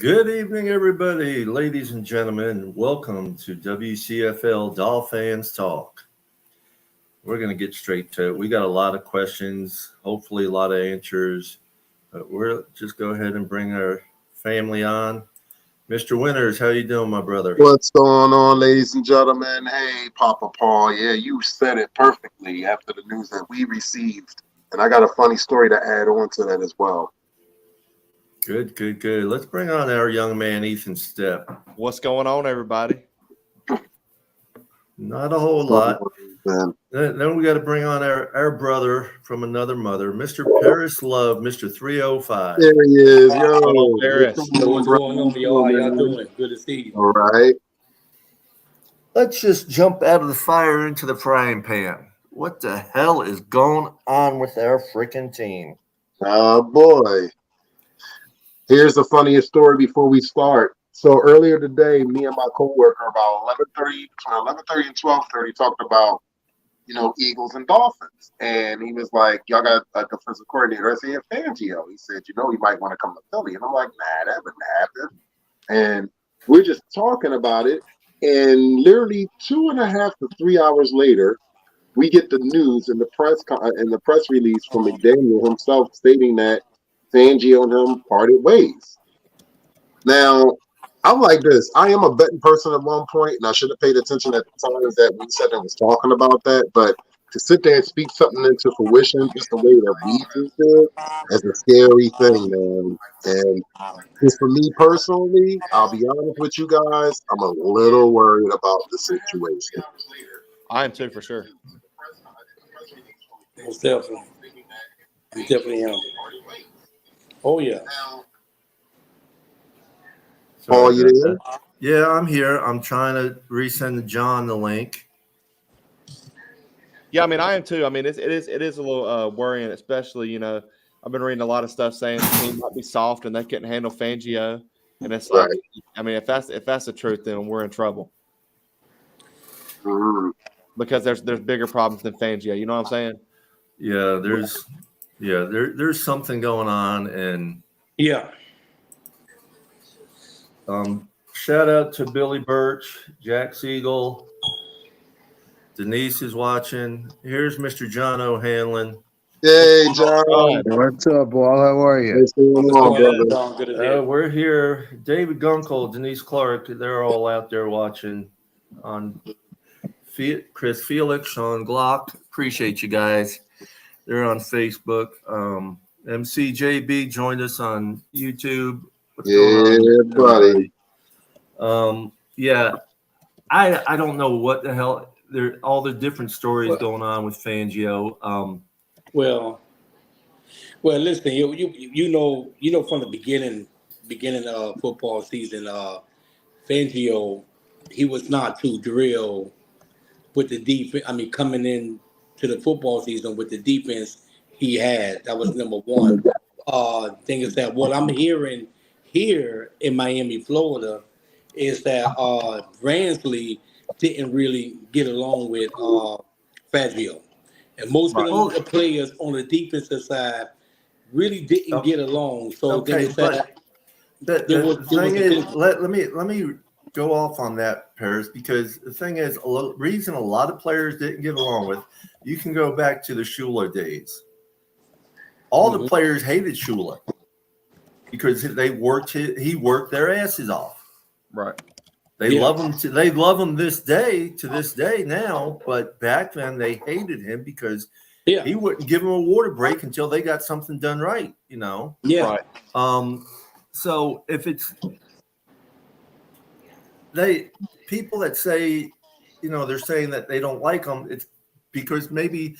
Good evening, everybody, ladies and gentlemen. Welcome to WCFL DolFans Talk. We're going to get straight to it. We got a lot of questions, hopefully a lot of answers. But we'll just go ahead and bring our family on. Mr. Winters, how you doing, my brother? What's going on, ladies and gentlemen? Hey, Papa Paul. Yeah, you said it perfectly after the news that we received. And I got a funny story to add on to that as well. Good. Let's bring on our young man, Ethan Stepp. What's going on, everybody? Not a whole lot. Then we got to bring on our brother from another mother, Mr. Paris Love, Mr. 305. There he is. Yo, Paris. What's going on, y'all? How y'all doing? Good to see you. All right. Let's just jump out of the fire into the frying pan. What the hell is going on with our freaking team? Oh, boy. Here's the funniest story before we start. So earlier today, me and my coworker about 11:30 and 12:30 talked about, Eagles and Dolphins. And he was like, y'all got a defensive coordinator. I said, yeah, Fangio. He said, he might want to come to Philly. And I'm like, nah, that wouldn't happen. And we're just talking about it. And literally 2.5 to 3 hours later, we get the news in the press release from McDaniel himself stating that Fangio and him parted ways. Now, I'm like this. I am a betting person at one point, and I should have paid attention at the times that we said that was talking about that. But to sit there and speak something into fruition just the way that we just did, that's a scary thing, man. And just for me personally, I'll be honest with you guys, I'm a little worried about the situation. I am too, for sure. Most definitely. You definitely am. Oh, yeah. Paul, you there? Yeah, I'm here. I'm trying to resend John the link. Yeah, I mean, I am too. I mean, it is a little worrying, especially, I've been reading a lot of stuff saying the team might be soft and they couldn't handle Fangio. And it's like, I mean, if that's the truth, then we're in trouble. Because there's bigger problems than Fangio. You know what I'm saying? Yeah, there's something going on, and shout out to Billy Birch, Jack Siegel, Denise is watching. Here's Mr. John O'Hanlon. Hey, John. What's up, Wall? How are you? We're here. David Gunkel, Denise Clark, they're all out there watching. On Chris Felix, Sean Glock, appreciate you guys. They're on Facebook. MCJB joined us on YouTube. What's going on, buddy? I don't know what the hell. There all the different stories going on with Fangio. Well, listen, you know from the beginning of football season, Fangio, he was not too drilled with the defense. I mean, coming in to the football season with the defense he had, that was number one. Thing is that what I'm hearing here in Miami, Florida, is that Ransley didn't really get along with Fangio. And most of the players on the defensive side really didn't get along. So the thing is, let me go off on that, Paris, because the thing is, reason a lot of players didn't get along with, you can go back to the Shula days. All the players hated Shula because he worked their asses off. Right. They love him to this day now, but back then they hated him because he wouldn't give them a water break until they got something done right, Yeah. Right. So if it's people that say, they're saying that they don't like him, it's because maybe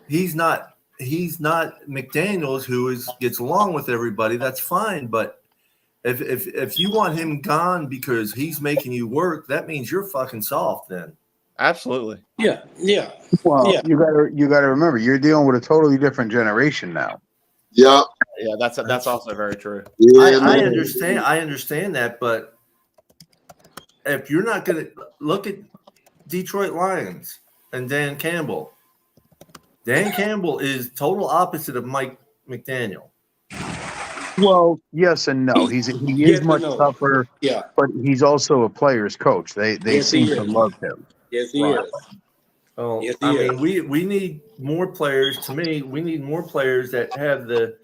he's not McDaniels who gets along with everybody. That's fine, but if you want him gone because he's making you work, that means you're fucking soft then. Absolutely. Yeah. Well, you gotta remember, you're dealing with a totally different generation now. Yeah. Yeah, that's also very true. Yeah, I understand that, but if you're not going to look at Detroit Lions and Dan Campbell is total opposite of Mike McDaniel. Well, yes and no. He Yes is and much no. tougher, Yeah. but he's also a player's coach. They Yes, seem he to is. love him. Yes, he Right. is. Oh, Yes, I he mean, is. we need more players. To me, we need more players that have the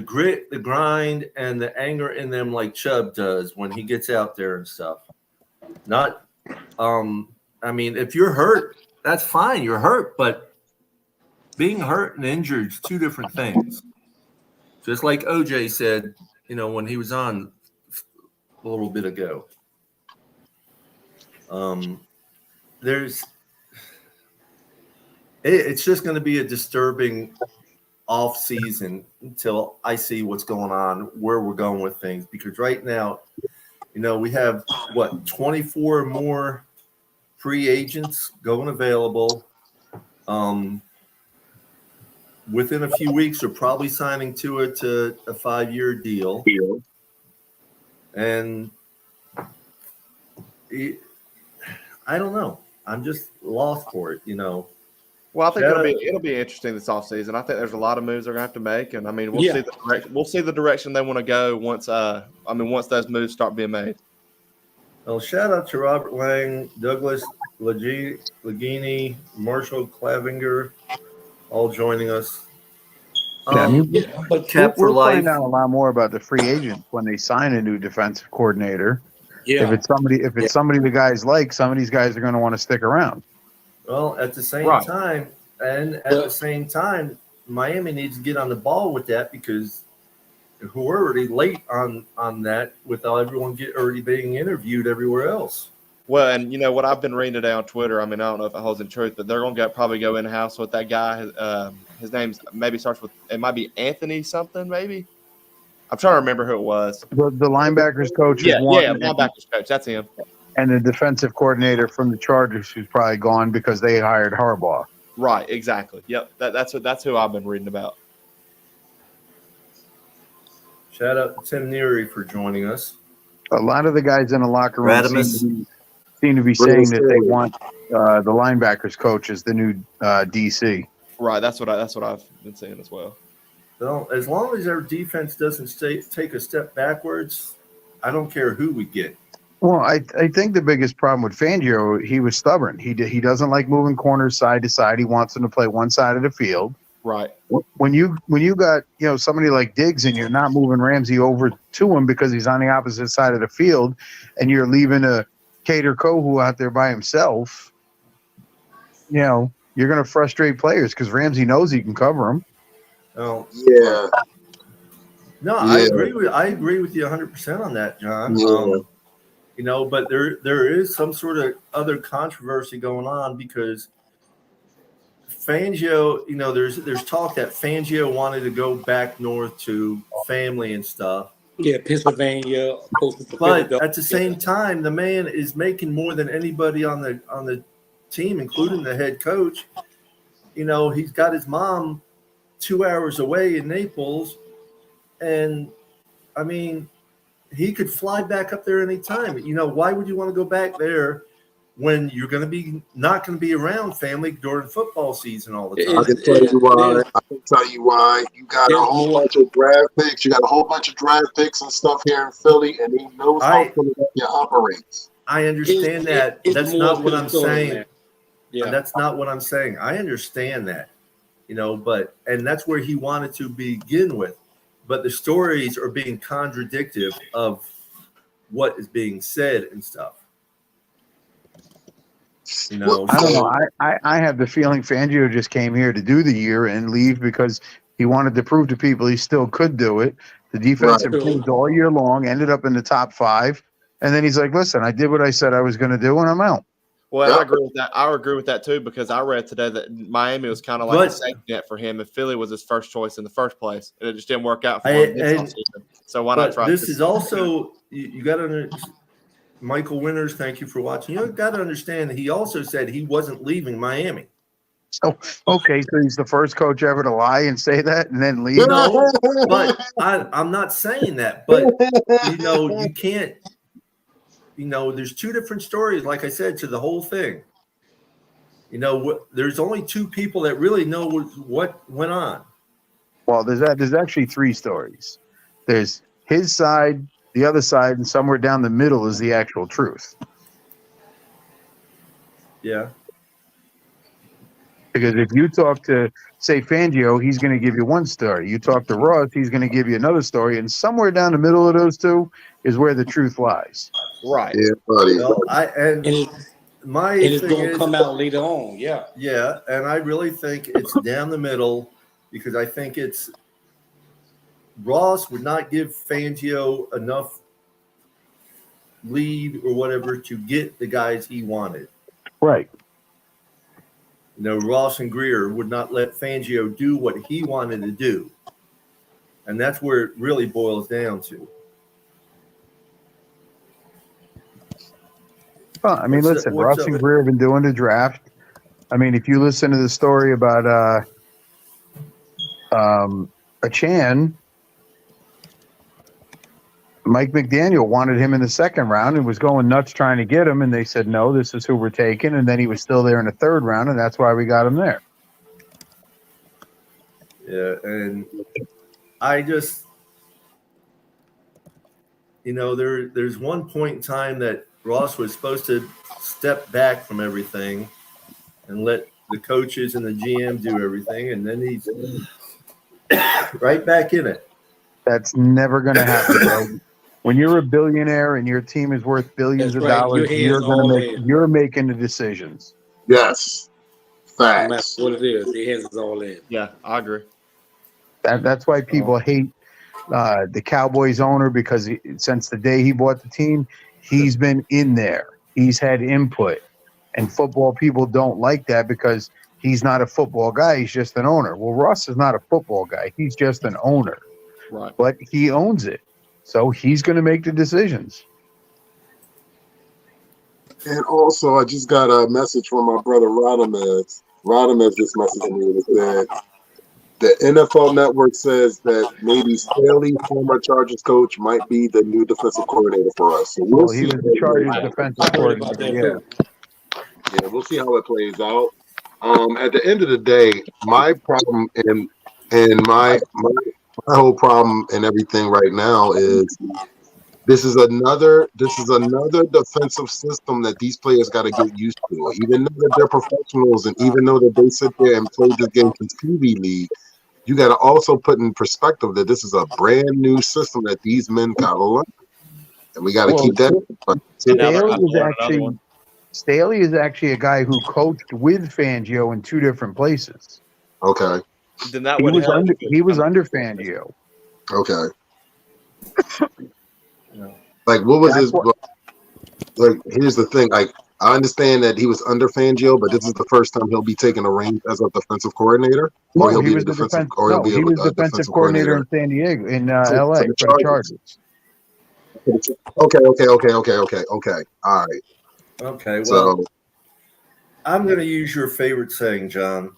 grit, the grind, and the anger in them, like Chubb does when he gets out there and stuff. Not, I mean, if you're hurt, that's fine. You're hurt, but being hurt and injured is two different things. Just like OJ said, when he was on a little bit ago. It's just going to be a disturbing off season until I see what's going on, where we're going with things. Because right now, we have 24 more free agents going available. Within a few weeks, they're probably signing to a 5-year deal. And I don't know. I'm just lost for it, Well, I think it'll be interesting this offseason. I think there's a lot of moves they're gonna have to make, and I mean we'll see the direction they want to go once those moves start being made. Well, shout out to Robert Lang, Douglas Lagini, Marshall Clavinger, all joining us. But Cap for we'll life. find out a lot more about the free agents when they sign a new defensive coordinator. Yeah. If it's somebody the guys like, some of these guys are going to want to stick around. Well, at the same time, Miami needs to get on the ball with that because we're already late on that without everyone already being interviewed everywhere else. Well, and what I've been reading today on Twitter, I mean, I don't know if it holds in truth, but they're going to probably go in-house with that guy. His name maybe starts with – it might be Anthony something maybe. I'm trying to remember who it was. The linebackers coach is one. Yeah, linebackers coach. That's him. And the defensive coordinator from the Chargers who's probably gone because they hired Harbaugh. Right, exactly. Yep, that's who I've been reading about. Shout out to Tim Neary for joining us. A lot of the guys in the locker room seem to be saying that they want the linebackers coach as the new DC. Right, that's what I've been saying as well. Well, as long as our defense doesn't take a step backwards, I don't care who we get. Well, I think the biggest problem with Fangio, he was stubborn. He doesn't like moving corners side to side. He wants them to play one side of the field. Right. When you got somebody like Diggs and you're not moving Ramsey over to him because he's on the opposite side of the field, and you're leaving a Cater Kohu out there by himself, you're going to frustrate players because Ramsey knows he can cover him. Oh yeah. No, yeah. I agree with you 100% on that, John. Yeah. But there is some sort of other controversy going on because Fangio, there's talk that Fangio wanted to go back north to family and stuff. Yeah, Pennsylvania. But at the same time, the man is making more than anybody on the team, including the head coach. He's got his mom 2 hours away in Naples, and I mean, he could fly back up there anytime. Why would you want to go back there when you're going to be not going to be around family during football season all the time? I can tell you why. You got a whole bunch of draft picks. You got a whole bunch of draft picks and stuff here in Philly, and he knows how Philadelphia operates. I understand that. That's not what I'm saying. Yeah. That's not what I'm saying. I understand that, and that's where he wanted to begin with. But the stories are being contradictive of what is being said and stuff. I don't know. I have the feeling Fangio just came here to do the year and leave because he wanted to prove to people he still could do it. The defense improved all year long, ended up in the top 5, and then he's like, "Listen, I did what I said I was going to do, and I'm out." Well, I agree with that. I agree with that too because I read today that Miami was kind of like a safety net for him, and Philly was his first choice in the first place, and it just didn't work out for him this offseason. So why not try? This is also you got to. Michael Winters, thank you for watching. You got to understand that he also said he wasn't leaving Miami. So okay, so he's the first coach ever to lie and say that and then leave. No, but I'm not saying that. But you can't. There's two different stories, like I said, to the whole thing. There's only two people that really know what went on. Well, there's actually 3 stories. There's his side, the other side, and somewhere down the middle is the actual truth. Yeah. Because if you talk to, say, Fangio, he's going to give you one story. You talk to Ross, he's going to give you another story. And somewhere down the middle of those two is where the truth lies. Right. Yeah, buddy. Well, And it's thing going to is, come out later on. Yeah. yeah, and I really think it's down the middle because I think it's Ross would not give Fangio enough lead or whatever to get the guys he wanted. Right. You know, Ross and Greer would not let Fangio do what he wanted to do. And that's where it really boils down to. Well, I mean, listen, Ross and Greer have been doing the draft. I mean, if you listen to the story about Achan, Mike McDaniel wanted him in the second round and was going nuts trying to get him, and they said, no, this is who we're taking. And then he was still there in the third round, and that's why we got him there. Yeah, and I just, you know, there's one point in time that Ross was supposed to step back from everything and let the coaches and the GM do everything, and then he's right back in it. That's never going to happen, bro. When you're a billionaire and your team is worth billions of dollars, you're making the decisions. Yes. Facts. No matter what it is, he has it all in. Yeah, I agree. That's why people hate the Cowboys owner, because since the day he bought the team, he's been in there. He's had input. And football people don't like that because he's not a football guy. He's just an owner. Well, Ross is not a football guy. He's just an owner. Right. But he owns it. So he's going to make the decisions. And also, I just got a message from my brother Rodimus. Rodimus just messaged me and said the NFL Network says that maybe Staley, former Chargers coach, might be the new defensive coordinator for us. So we'll see. He was the Chargers defensive coordinator. Yeah, we'll see how it plays out. At the end of the day, my problem and my whole problem and everything right now is this is another defensive system that these players got to get used to. Even though that they're professionals and even though that they sit there and play this game for TV league, you got to also put in perspective that this is a brand new system that these men got to learn, and we got to keep that. Staley is actually a guy who coached with Fangio in two different places. Okay. Then that he was under Fangio. Okay. Like, what was his? Like, here's the thing. Like, I understand that he was under Fangio, but this is the first time he'll be taking a reign as a defensive coordinator. No, he was defensive coordinator in San Diego, in LA for the Chargers. Okay. All right. Okay. Well, I'm going to use your favorite saying, John.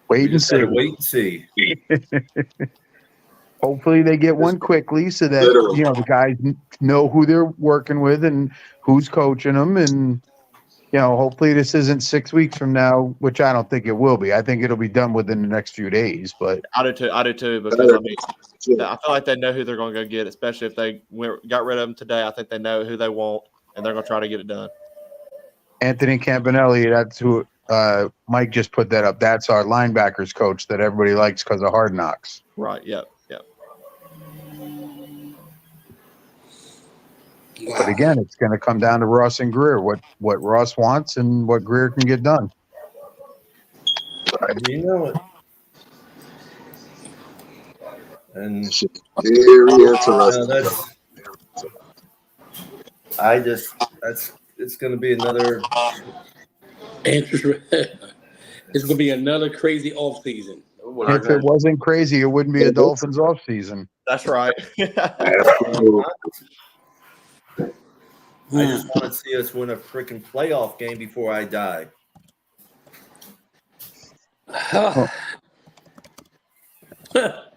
Wait and see. Wait and see. Hopefully they get one quickly so that the guys know who they're working with and who's coaching them, and hopefully this isn't 6 weeks from now, which I don't think it will be. I think it'll be done within the next few days. But I do too, because I feel like they know who they're going to go get, especially if they got rid of them today. I think they know who they want, and they're going to try to get it done. Anthony Campanelli, that's who Mike just put that up. That's our linebackers coach that everybody likes because of Hard Knocks. Right. Yep. Wow. But again, it's going to come down to Ross and Greer, what Ross wants and what Greer can get done. You know it. And very interesting. It's going to be another. It's going to be another crazy off season. If it wasn't crazy, it wouldn't be a Dolphins off season. That's right. I just want to see us win a freaking playoff game before I die. The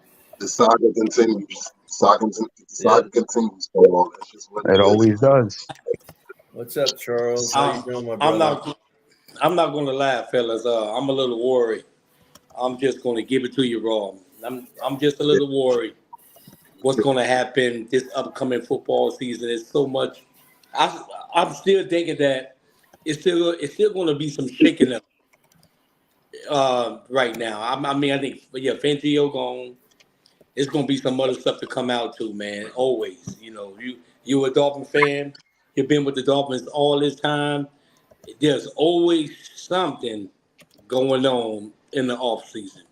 saga continues. Continues. It always does. What's up, Charles? How you doing, my brother? I'm not going to lie, fellas. I'm a little worried. I'm just going to give it to you raw. I'm just a little worried. what's going to happen this upcoming football season. There's so much. I'm still thinking that it's still going to be some shaking up right now. I mean, I think Fangio gone. It's going to be some other stuff to come out too, man. Always, you a Dolphin fan. You've been with the Dolphins all this time. There's always something going on in the off season.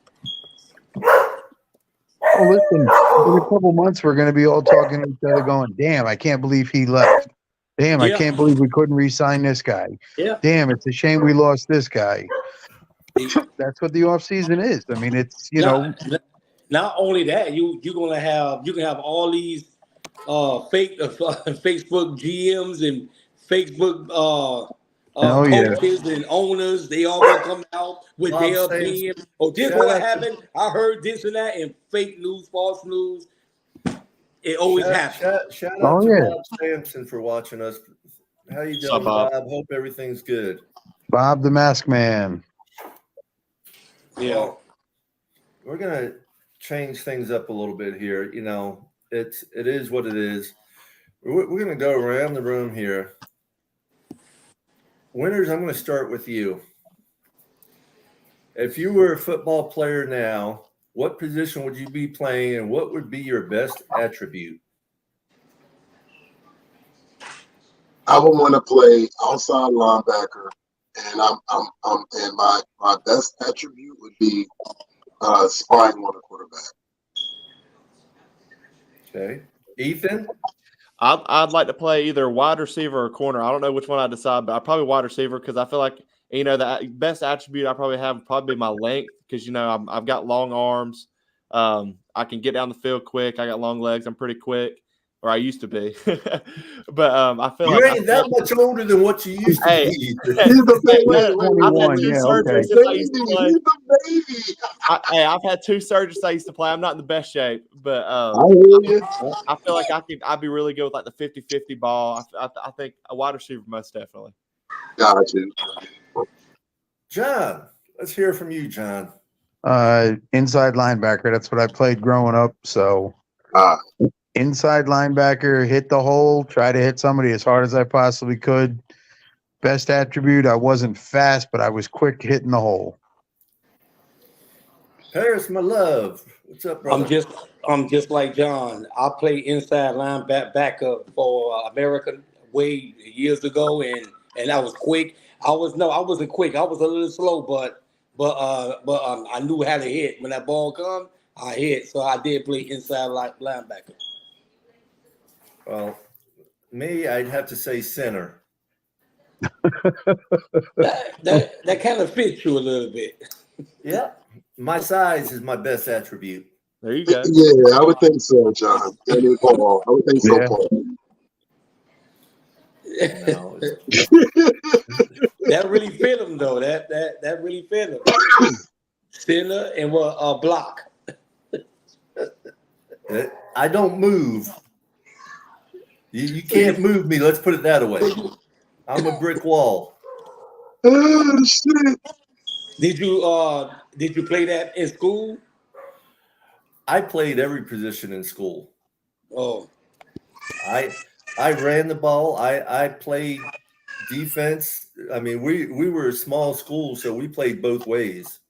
Oh, listen, in a couple months, we're going to be all talking to each other going, damn, I can't believe he left. Damn, I can't believe we couldn't re-sign this guy. Yeah. Damn, it's a shame we lost this guy. That's what the offseason is. I mean, it's, Not only that, you can have all these fake Facebook GMs and Facebook coaches and owners. They all gonna come out with their opinion. Oh, this what happened. I heard this and that, and fake news, false news. It always happens. Shout out to Bob Sampson for watching us. How you doing, Bob? Hope everything's good. Bob the Mask Man. Yeah. Well, we're gonna change things up a little bit here. It is what it is. We're gonna go around the room here. Winners, I'm going to start with you. If you were a football player now, what position would you be playing, and what would be your best attribute? I would want to play outside linebacker, and and my best attribute would be spying on the quarterback. Okay, Ethan. I'd like to play either wide receiver or corner. I don't know which one I decide, but I probably wide receiver because I feel like the best attribute I probably have would probably be my length because I've got long arms. I can get down the field quick. I got long legs. I'm pretty quick, or I used to be. But I feel you ain't that much older than what you used to be. He's the baby. I've had 2 surgeries I used to play. I'm not in the best shape, but I feel like I'd be really good with like the 50-50 ball. I think a wide receiver most definitely. Got you. John, let's hear from you, John. Inside linebacker. That's what I played growing up. So inside linebacker, hit the hole, try to hit somebody as hard as I possibly could. Best attribute, I wasn't fast, but I was quick hitting the hole. Paris, my love. What's up, brother? I'm just like John. I played inside linebacker for American way years ago, and I was quick. I wasn't quick. I was a little slow, but I knew how to hit. When that ball come, I hit. So I did play inside linebacker. Well, me, I'd have to say center. that kind of fits you a little bit. Yeah, my size is my best attribute. There you go. Yeah, I would think so, John. I would think so, Paul. No, that really fit him though. That really fit him. Center and block. I don't move. You can't move me. Let's put it that way. I'm a brick wall. Oh shit! Did you play that in school? I played every position in school. Oh, I ran the ball. I played defense. I mean, we were a small school, so we played both ways.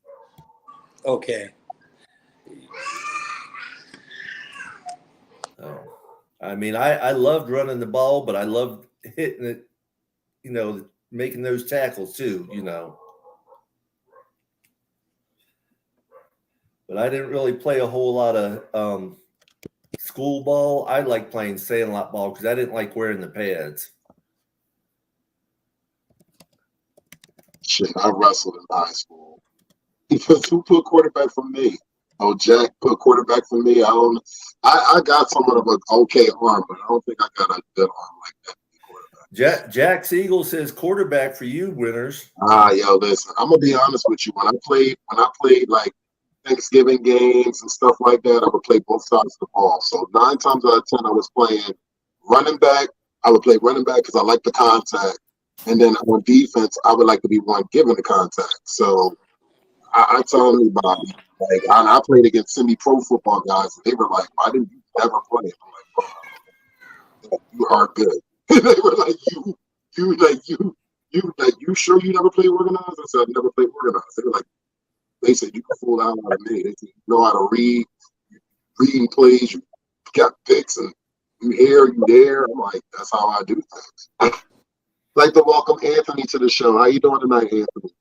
Okay. Oh, I mean, I loved running the ball, but I loved hitting it. Making those tackles too. But I didn't really play a whole lot of school ball. I like playing sandlot ball because I didn't like wearing the pads. Shit, I wrestled in high school. Who put quarterback for me? Oh, Jack put quarterback for me. I got somewhat of an okay arm, but I don't think I got a good arm like that. Jack Siegel says quarterback for you, winners. Yo, listen, I'm gonna be honest with you. When I played like Thanksgiving games and stuff like that, I would play both sides of the ball. So 9 times out of 10, I was playing running back. I would play running back because I like the contact, and then on defense, I would like to be one giving the contact. So I tell anybody, like I played against semi-pro football guys, and they were like, "Why didn't you never play. I'm like, bro, you are good. They were like, you sure you never played organized? I said, I never played organized. They said, you can fool the hell out of me. They said, you know how to read, reading plays, you got picks, and you here, you there. I'm like, that's how I do things. I'd like to welcome Anthony to the show. How you doing tonight, Anthony?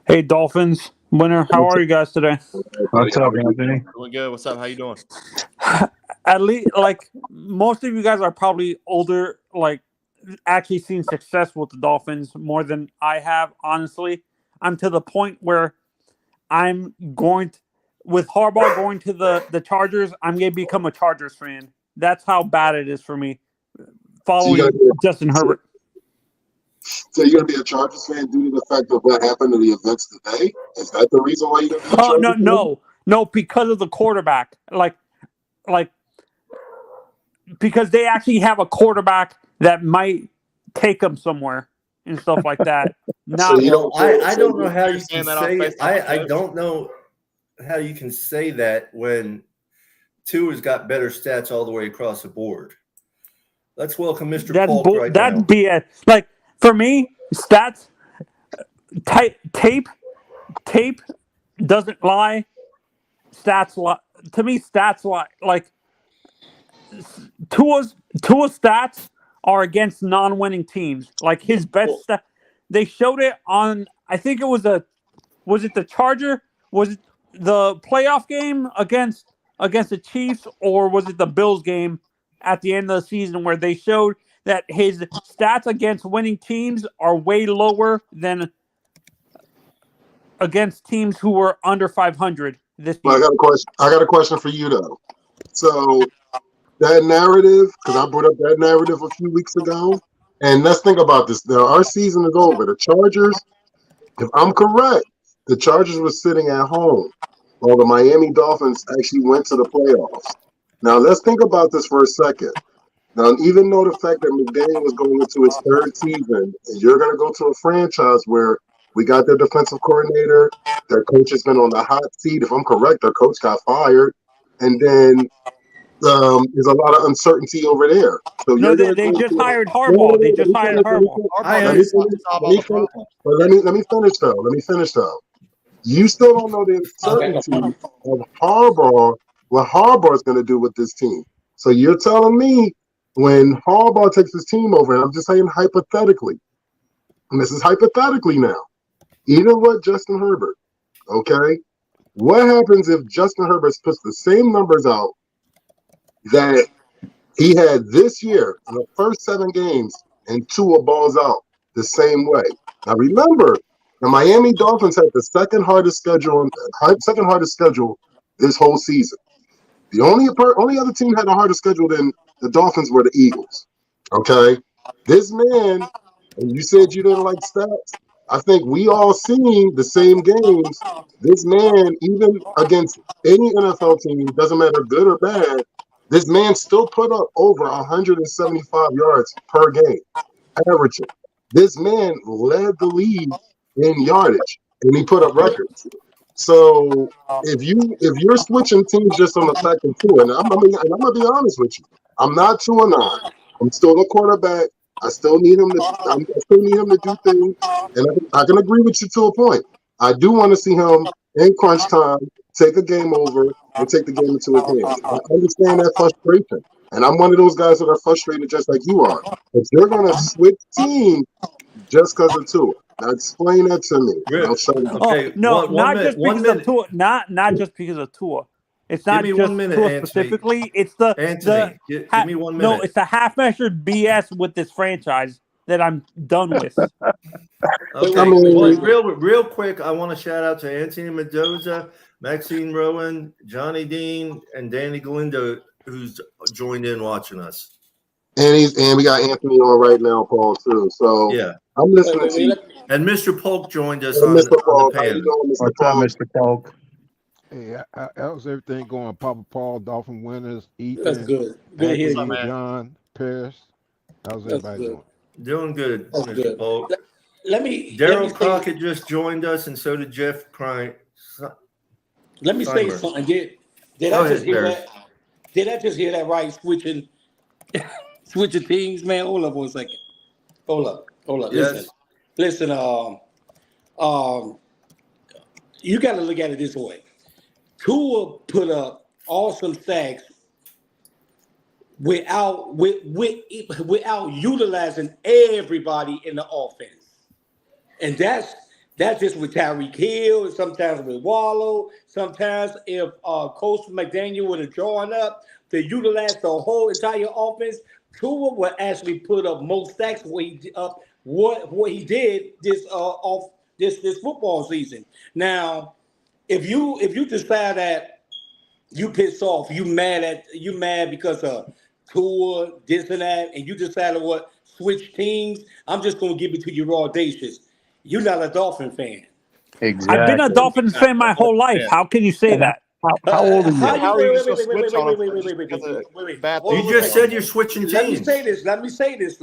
Hey, Dolphins winner. How are you guys today? What's up, Anthony? Doing good. What's up? How you doing? At least, like, most of you guys are probably older, like, actually seen success with the Dolphins more than I have, honestly. I'm to the point where I'm going to, with Harbaugh going to the Chargers, I'm going to become a Chargers fan. That's how bad it is for me following Justin Herbert. So you're gonna be a Chargers fan due to the fact of what happened to the events today? Is that the reason why you're gonna be a Chargers fan? No, because of the quarterback. Like, because they actually have a quarterback that might take them somewhere and stuff like that. Now, So I don't know how you saying can that off say. based off I coach? don't know how you can say that when Tua's got better stats all the way across the board. Let's welcome Mr. Polk right now. that's BS. Like, for me, stats, tape doesn't lie. Stats lie. To me, stats lie. Like, Tua's stats are against non-winning teams. Like, his best stat, they showed it on, I think it was it the Charger? Was it the playoff game against the Chiefs, or was it the Bills game at the end of the season where they showed that his stats against winning teams are way lower than against teams who were under 500 this year? I got a question for you though. So that narrative, because I brought up that narrative a few weeks ago, and let's think about this. Now our season is over. The Chargers, if I'm correct, the Chargers were sitting at home while the Miami Dolphins actually went to the playoffs. Now let's think about this for a second. Now, even though the fact that McDaniel was going into his third season, and you're going to go to a franchise where we got their defensive coordinator, their coach has been on the hot seat. If I'm correct, their coach got fired, and then there's a lot of uncertainty over there. So No, they just hired Harbaugh. They just hired Harbaugh. Let me finish though. You still don't know the uncertainty of Harbaugh, what Harbaugh is going to do with this team. So you're telling me when Harbaugh takes his team over, and I'm just saying hypothetically, and this is hypothetically now, even with Justin Herbert, okay? What happens if Justin Herbert puts the same numbers out that he had this year in the first 7 games and Tua balls out the same way? Now remember, the Miami Dolphins had the second hardest schedule this whole season. The only other team had a harder schedule than the Dolphins were the Eagles. Okay? This man, and you said you didn't like stats, I think we all seen the same games. This man, even against any NFL team, doesn't matter good or bad, this man still put up over 175 yards per game, averaging. This man led the league in yardage, and he put up records. So if you're switching teams just on the fact of Tua, and I'm gonna be honest with you, I'm not 2-9. I'm still a quarterback. I still need him to do things, and I can agree with you to a point. I do want to see him in crunch time take a game over and take the game into his hands. I understand that frustration, and I'm one of those guys that are frustrated just like you are. But you're gonna switch teams just because of Tua. Now explain that to me. Okay, not just because of Tua. Not just because of Tua. It's not just Tua specifically. It's Anthony. Give me 1 minute. No, it's the half-measured BS with this franchise that I'm done with. Okay, real quick, I want to shout out to Anthony Mendoza, Maxine Rowan, Johnny Dean, and Danny Galindo, who's joined in watching us. And we got Anthony on right now, Paul, too. So yeah, I'm listening to you. And Mr. Polk joined us on Mr. Polk. the panel. What's up, Mr. Polk? Hey, how's everything going? Papa Paul, Dolphin winners, Ethan, That's good. Good to hear you, man. John, Paris. How's everybody doing? Doing good, That's Mr. good. Polk. Daryl Crockett just joined us, and so did Jeff Crine. Let me say something. Did I just hear that? Did I just hear that right? Switching teams, man. Hold up for a second. Hold up. Yes. Listen. You got to look at it this way. Tua put up awesome sacks without utilizing everybody in the offense, and that's just with Tyreek Hill, and sometimes with Wallow. Sometimes if Coach McDaniel would have drawn up to utilize the whole entire offense, Tua would actually put up most sacks what he did this football season. Now, if you decide that you pissed off, you mad because of Tua, this and that, and you decided what switch teams, I'm just gonna give it to you raw audacious. You're not a Dolphin fan. Exactly. I've been a Dolphins fan my whole life. How can you say that? How old are you? How are you just gonna wait, switch on them wait, because of bad Hold You on, just said you're switching teams. Let me say this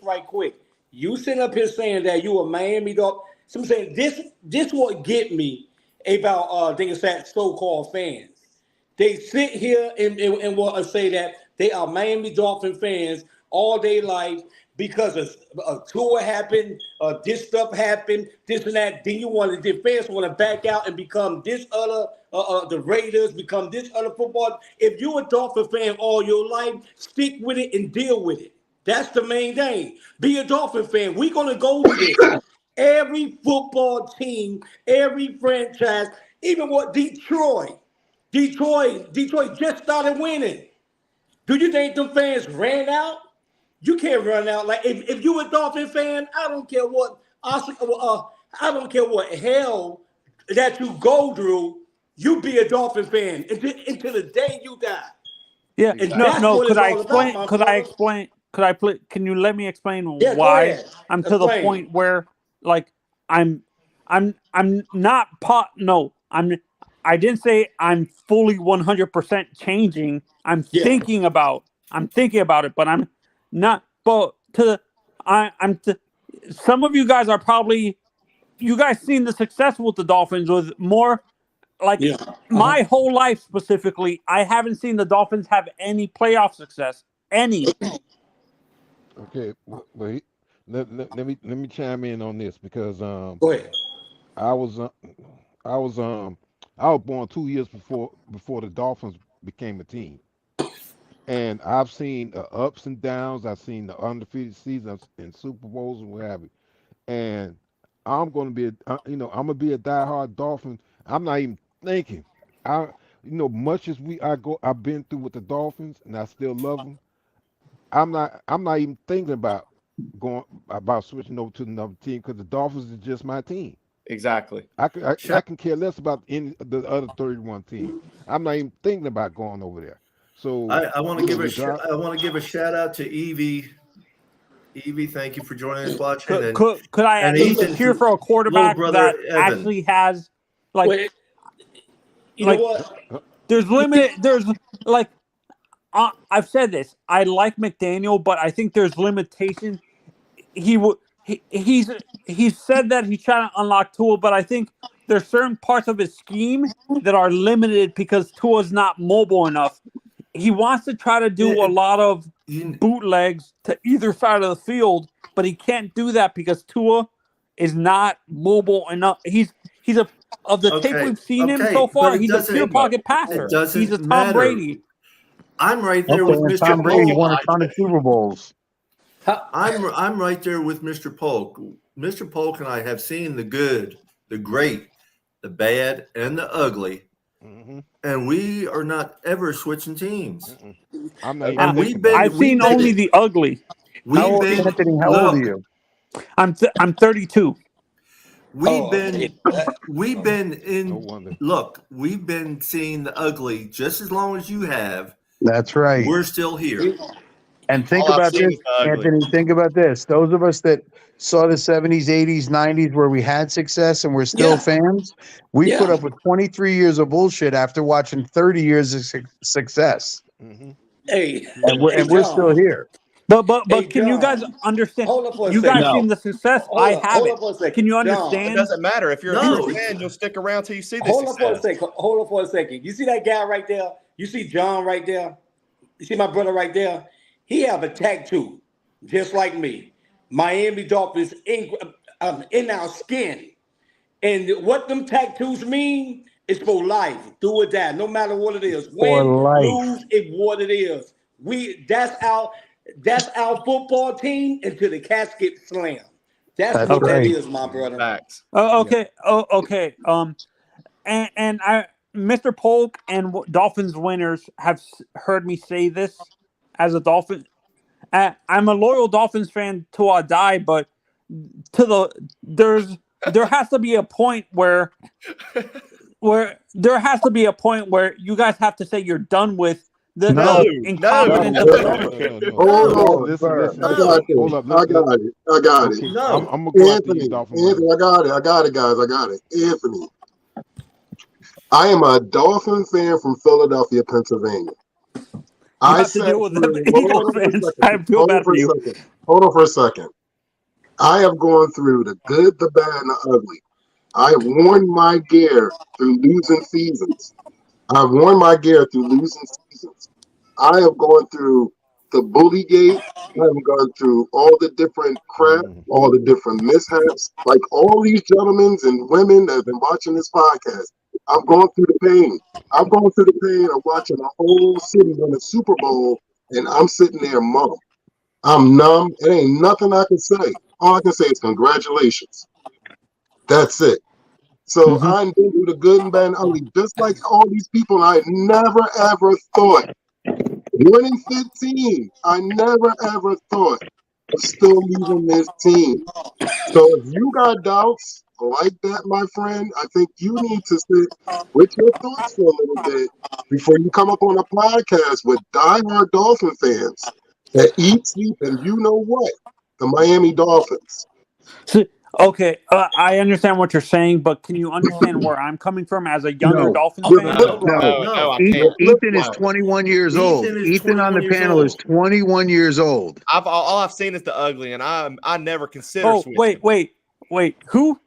right quick. You sitting up here saying that you a Miami Dolphins. So I'm saying this what get me about that so-called fans. They sit here and want to say that they are Miami Dolphin fans all day life because a tour happened, this stuff happened, this and that. Then the fans want to back out and become this other, the Raiders become this other football. If you're a Dolphin fan all your life, stick with it and deal with it. That's the main thing. Be a Dolphin fan. We're going to go with this. Every football team, every franchise, even what Detroit just started winning. Do you think them fans ran out? You can't run out. Like if you a Dolphin fan, I don't care what hell that you go through. You be a Dolphin fan until the day you die. Yeah. And No. that's what Could it's I all explain? about, my Could I brother. explain? Can you let me explain Yeah, go why ahead. I'm to the Explain. point where like I'm not I didn't say I'm fully 100% changing. I'm Yeah. thinking about it, but I'm not. But some of you guys are probably, you guys seen the success with the Dolphins with more like Yeah. my whole life specifically. I haven't seen the Dolphins have any playoff success. Any. Okay, well, let me chime in on this because Go ahead. I was born 2 years before the Dolphins became a team, and I've seen the ups and downs. I've seen the undefeated seasons and Super Bowls and what have you. And I'm going to be I'm gonna be a diehard Dolphin. I'm not even thinking. Much as I've been through with the Dolphins, and I still love them. I'm not even thinking about switching over to another team because the Dolphins is just my team. Exactly. I can care less about any of the other 31 teams. I'm not even thinking about going over there. So I want to give regard- I want to give a shout out to Evie. Evie, thank you for joining us watching. Could I at and least Ethan's cheer for a quarterback little brother, that Evan. actually has like Wait, you like- know what? there's limited there's like I've said this. I like McDaniel, but I think there's limitation. He's said that he's trying to unlock Tua, but I think there's certain parts of his scheme that are limited because Tua's not mobile enough. He wants to try to do a lot of bootlegs to either side of the field, but he can't do that because Tua is not mobile enough. He's of the tape we've seen him so far, he's a pure pocket passer. He's a Tom matter. Brady. I'm right there with Mr. Tom Brady Polk. won a ton of Super Bowls. I'm right there with Mr. Polk. Mr. Polk and I have seen the good, the great, the bad, and the ugly. Mhm. And we are not ever switching teams. I'm not even And thinking about I've seen only the ugly. How old are you? I'm 32. We've been in. No wonder. Look, we've been seeing the ugly just as long as you have. That's right. We're still here. And think All I've about seen this, is the ugly. Anthony. Think about this. Those of us that saw the 70s, 80s, 90s where we had success and we're still fans, we put up with 23 years of bullshit after watching 30 years of success. Mhm. Hey, And we're still here. But Hey, can you guys John, understand? hold up for a You second. guys seen the success? I Hold haven't. up for a second. Can you John, It understand? doesn't matter. If you're a No. true fan, you'll stick around till you see the Hold up for a success. second. Hold up for a second. You see that guy right there? You see John right there? You see my brother right there? He have a tattoo, just like me. Miami Dolphins in our skin. And what them tattoos mean is for life, do or die, no matter what it is. For Win, life. lose, it what it is. That's our football team until the casket slam. That's what that right. is, my brother. Facts. Oh, okay. Oh, okay. And Mr. Polk and Dolphins winners have heard me say this as a Dolphin. I'm a loyal Dolphins fan till I die, but there has to be a point where you guys have to say you're done with the incompetence of the ownership. Hold on. Listen. I got it. Hold up. I got it. I got it. Okay, No. I'm gonna go after Anthony, you, Dolphin. Anthony, I got it, guys. I got it. Anthony, I am a Dolphin fan from Philadelphia, Pennsylvania. You I have to sat deal with them through. Eagles fans. I feel bad for you. Hold on for a second. I have gone through the good, the bad, and the ugly. I have worn my gear through losing seasons. I've worn my gear through losing seasons. I have gone through the bully gate. I have gone through all the different crap, all the different mishaps. Like all these gentlemen and women that have been watching this podcast, I've gone through the pain. I've gone through the pain of watching a whole city win the Super Bowl, and I'm sitting there mum. I'm numb. It ain't nothing I can say. All I can say is congratulations. That's it. So I'm been through the good and bad and ugly, just like all these people. I never ever thought winning 15. I never ever thought of still leaving this team. So if you got doubts like that, my friend, I think you need to sit with your thoughts for a little bit before you come up on a podcast with diehard Dolphin fans that eat, sleep, and you know what? The Miami Dolphins. Okay, I understand what you're saying, but can you understand where I'm coming from as a younger No. Dolphins Flip fan? flip flop. No. I can't. Ethan is 21 years old. Ethan is Ethan on 21 the years panel is old. 21 years old. All I've seen is the ugly, and I never consider. Oh, switching. wait. Who?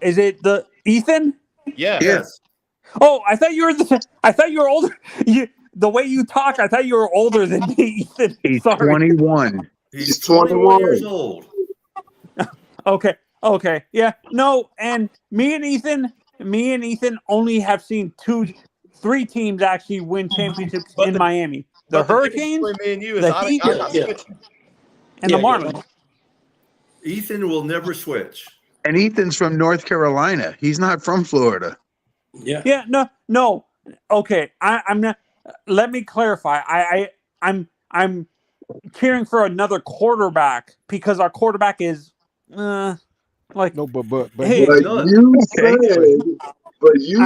Is it the Ethan? Yeah. Yes. Oh, I thought you were older. The way you talk, I thought you were older than me, Ethan. He's Sorry. 21. He's 21 years old. Okay. Yeah. No, and me and Ethan only have seen 3 teams actually win championships in Miami. The Hurricanes, Me and you is the I'm Heat, not switching. and the Marlins. Ethan will never switch. And Ethan's from North Carolina. He's not from Florida. Yeah. Yeah, no. Okay, I'm not. Let me clarify. I'm cheering for another quarterback because our quarterback is like No, but Hey, But No. you Okay.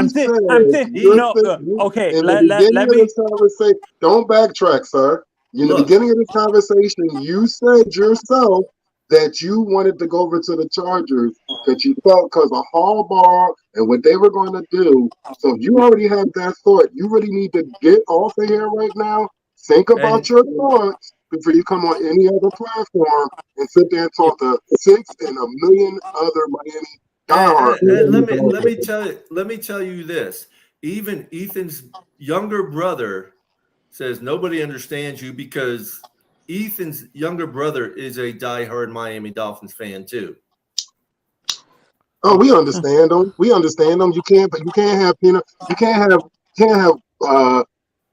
said, okay. in Let the beginning me. of this conversation, don't backtrack, sir. In the Look. beginning of this conversation, you said yourself that you wanted to go over to the Chargers that you felt because of Harbaugh and what they were going to do. So if you already had that thought, you really need to get off of here right now. Think about your thoughts before you come on any other platform and sit there and talk to 6 and a million other Miami diehard. And let me tell you this. Even Ethan's younger brother says nobody understands you because Ethan's younger brother is a diehard Miami Dolphins fan too. Oh, we understand them. We understand them. You can't have peanut. You can't have your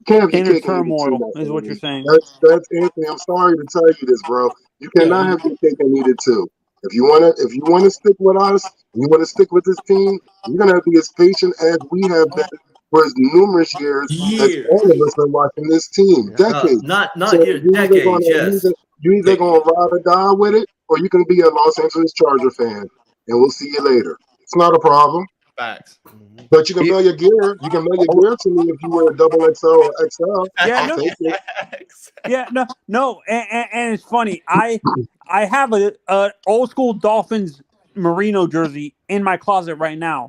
Inner cake and eat it turmoil too. is what you're saying. That's Anthony. I'm sorry to tell you this, bro. You cannot have your cake and eat it too. If you wanna stick with us, you wanna stick with this team, you're gonna have to be as patient as we have been for numerous years. That's all of us been watching this team. Decades. Not So here. Decades, yes. You either gonna ride or die with it, or you can be a Los Angeles Charger fan, and we'll see you later. It's not a problem. Facts. But you can mail your gear. You can mail your gear to me if you wear a double XL or XL. Yeah, I'll no. take it. Yeah, no, and it's funny. I have a old school Dolphins merino jersey in my closet right now.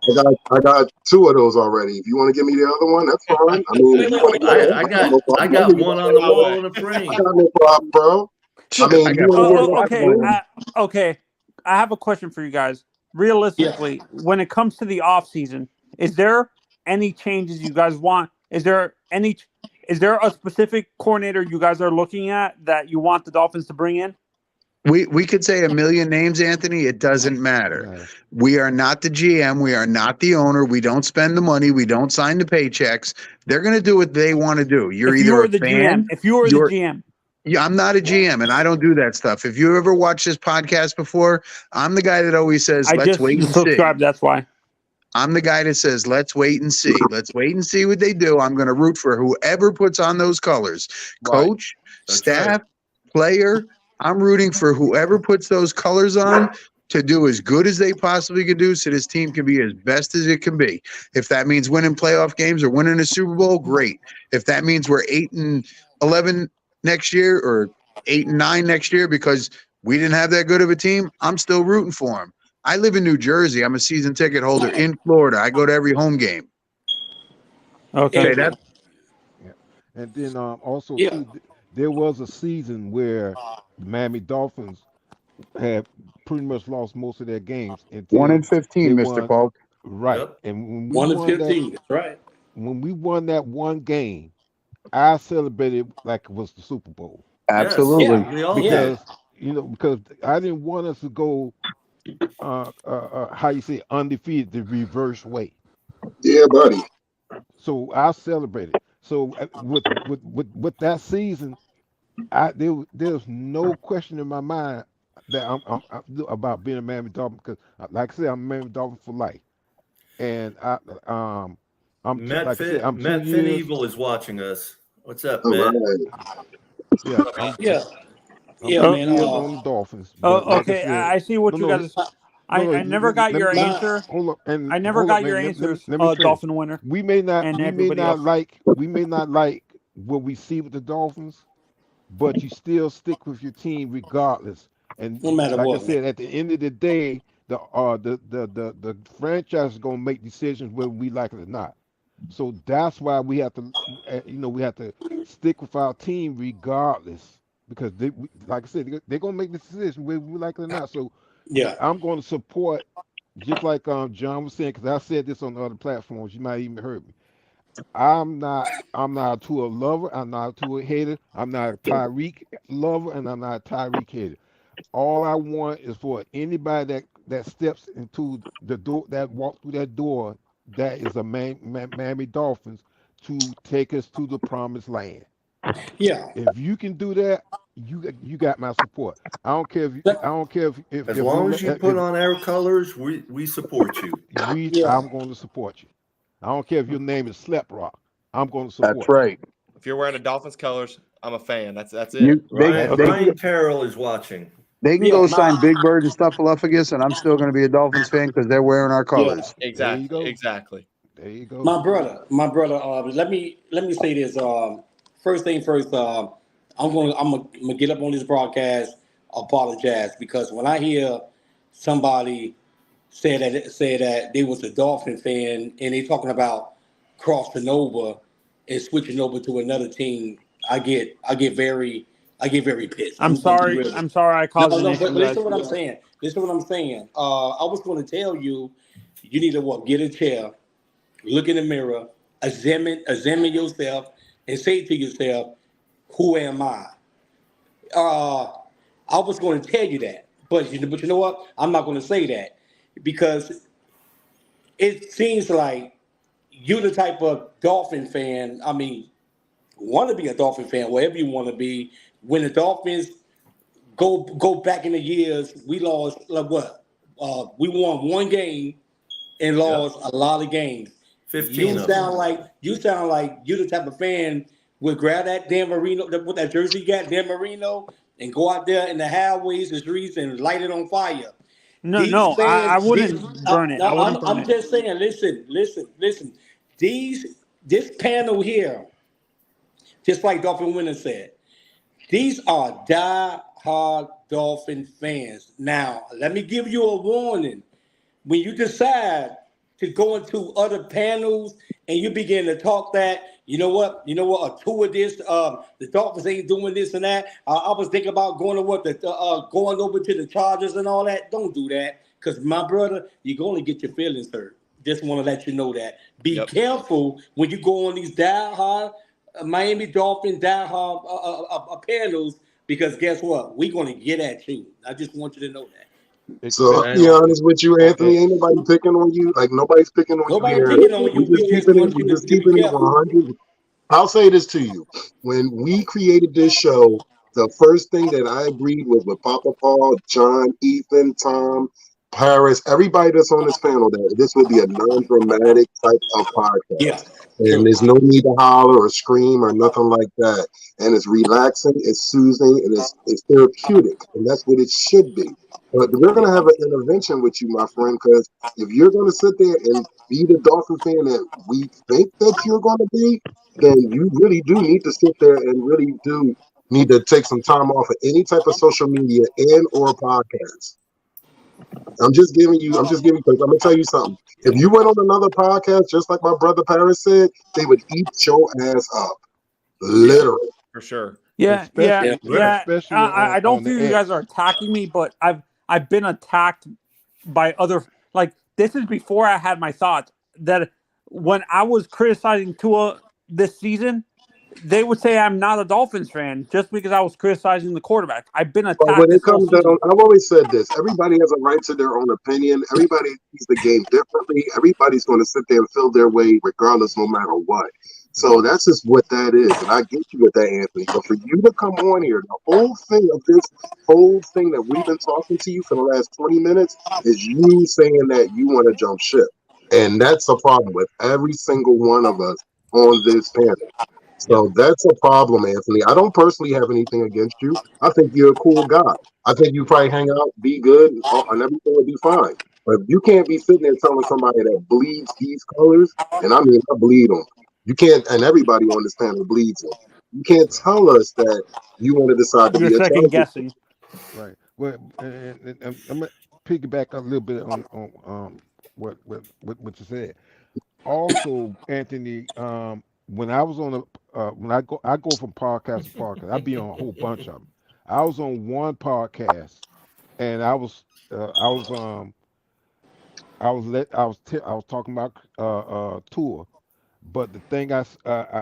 I got 2 of those already. If you want to give me the other one, that's fine. I mean, if you want to I got one on the wall in a frame. I got no problem, bro. I mean, you want to Okay. I have a question for you guys. Realistically, when it comes to the off season, is there any changes you guys want? Is there a specific coordinator you guys are looking at that you want the Dolphins to bring in? We could say a million names, Anthony. It doesn't matter. We are not the GM. We are not the owner. We don't spend the money. We don't sign the paychecks. They're going to do what they want to do. You're If either you were a the fan. GM, if you were the GM, Yeah, I'm not a GM, and I don't do that stuff. If you ever watched this podcast before, I'm the guy that always says, I "Let's just wait and see." subscribed. That's why. I'm the guy that says, "Let's wait and see. Let's wait and see what they do." I'm going to root for whoever puts on those colors, coach, That's staff, right. player. I'm rooting for whoever puts those colors on to do as good as they possibly can do so this team can be as best as it can be. If that means winning playoff games or winning a Super Bowl, great. If that means we're 8-11 next year or 8-9 next year because we didn't have that good of a team, I'm still rooting for them. I live in New Jersey. I'm a season ticket holder in Florida. I go to every home game. Okay. Okay, that Yeah. And then also Yeah. too, there was a season where the Miami Dolphins had pretty much lost most of their games until 1-15, they Mr. won. Falk. Right. Yep. And when we 1 to won that, 15. That's right. when we won that one game, I celebrated like it was the Super Bowl Yes. Absolutely. We all Yeah. did. because I didn't want us to go how you say undefeated the reverse way. Yeah, buddy. So I celebrated. So with that season, there's no question in my mind that I'm about being a Miami Dolphin because, like I said, I'm a Miami Dolphin for life, and Matt like I said, I'm 2 Matt years. Finevil is watching us. What's up, All Matt? right. Yeah, Yeah. I'm Yeah, 2 man. years on the Dolphins, Oh, but like I okay. said, I see what no, you no, guys. no, I never got your let me answer. hold up and I never hold up, got your man. answers, Let me finish. Dolphin winner We may not and we may everybody not else. like what we see with the Dolphins, but you still stick with your team regardless. And No matter like I what, man. said, at the end of the day, the franchise is gonna make decisions whether we like it or not. So that's why we have to, we have to stick with our team regardless, because like I said, they're gonna make the decision whether we like it or not. So Yeah. I'm going to support, just like John was saying, because I said this on other platforms. You might even heard me. I'm not a Tua lover. I'm not a Tua hater. I'm not a Tyreek lover, and I'm not a Tyreek hater. All I want is for anybody that steps into the door, that walk through that door, that is a Miami Dolphins, to take us to the promised land. Yeah. If you can do that, you got my support. I don't care if As your long as you put if on our colors, we support you. Yeah. I'm going to support you. I don't care if your name is Slap Rock. I'm going to That's support you. right. If you're wearing the Dolphins colors, I'm a fan. That's it. They Ryan Carroll is watching. can Yeah, go nah. sign Big Bird and Snuffleupagus, and I'm still going to be a Dolphins fan because they're wearing our colors. There you Exactly. go. Exactly. There you go. My brother. Let me say this. First thing first. I'm gonna get up on this broadcast. Apologize because when I hear somebody say that they was a Dolphin fan and they talking about crossing over and switching over to another team, I get very pissed. I'm just gonna be sorry. real. I'm sorry. I caused an issue, But listen guys. to what I'm saying. Listen to what I'm saying. I was going to tell you, you need to get a chair, look in the mirror, examine yourself, and say to yourself, "Who am I?" I was going to tell you that, but you know what? I'm not going to say that because it seems like you're the type of Dolphin fan. I mean, want to be a Dolphin fan, wherever you want to be. When the Dolphins go back in the years, we lost like what? We won one game and lost a lot of games. 15 You of them. sound like you're the type of fan would grab that Dan Marino, what that jersey you got, Dan Marino, and go out there in the highways and streets and light it on fire. No, I wouldn't burn it. I wouldn't burn I'm it. just saying, listen. This panel here, just like Dolphin Winner said, these are die-hard Dolphin fans. Now, let me give you a warning. When you decide to go into other panels and you begin to talk that, you know what, a tour of this, the Dolphins ain't doing this and that. I was thinking about going to going over to the Chargers and all that. Don't do that, because my brother, you're going to get your feelings hurt. Just want to let you know that. Be careful when you go on these die-hard Miami Dolphins die-hard panels, because guess what? We're going to get at you. I just want you to know that. So I'll be honest with you, Anthony. Ain't nobody picking on you. Like nobody's picking on Nobody you here. picking on you. We We just want you just to be keeping it careful. 100. I'll say this to you. When we created this show, the first thing that I agreed with Papa Paul, John, Ethan, Tom, Paris, everybody that's on this panel, that this would be a non-dramatic type of podcast. Yeah. And there's no need to holler or scream or nothing like that. And it's relaxing, it's soothing, and it's therapeutic. And that's what it should be. But we're going to have an intervention with you, my friend, because if you're going to sit there and be the Dolphin fan that we think that you're going to be, then you really do need to sit there and really do need to take some time off of any type of social media and or podcast. I'm just giving you, because I'm going to tell you something. If you went on another podcast, just like my brother Paris said, they would eat your ass up. Literally. For sure. Yeah. Especially I don't on feel the you guys X. are attacking me, but I've been attacked by other, like, this is before I had my thoughts, that when I was criticizing Tua this season, they would say I'm not a Dolphins fan just because I was criticizing the quarterback. I've been But attacked when this it whole comes season. down, I've always said this. Everybody has a right to their own opinion. Everybody sees the game differently. Everybody's going to sit there and feel their way regardless, no matter what. So that's just what that is. And I get you with that, Anthony. But for you to come on here, the whole thing of this whole thing that we've been talking to you for the last 20 minutes is you saying that you want to jump ship. And that's a problem with every single one of us on this panel. So that's a problem, Anthony. I don't personally have anything against you. I think you're a cool guy. I think you probably hang out, be good, and everything will be fine. But you can't be sitting there telling somebody that bleeds these colors, and I mean, I bleed them. You can't, and everybody on this panel bleeds them. You can't tell us that you want to decide to You're be a second Chargers. guessing. Right. Well, and I'm gonna piggyback a little bit on what you said. Also, Anthony, when I was on when I go from podcast to podcast, I be on a whole bunch of them. I was on one podcast, and I was talking about Tua, but the thing I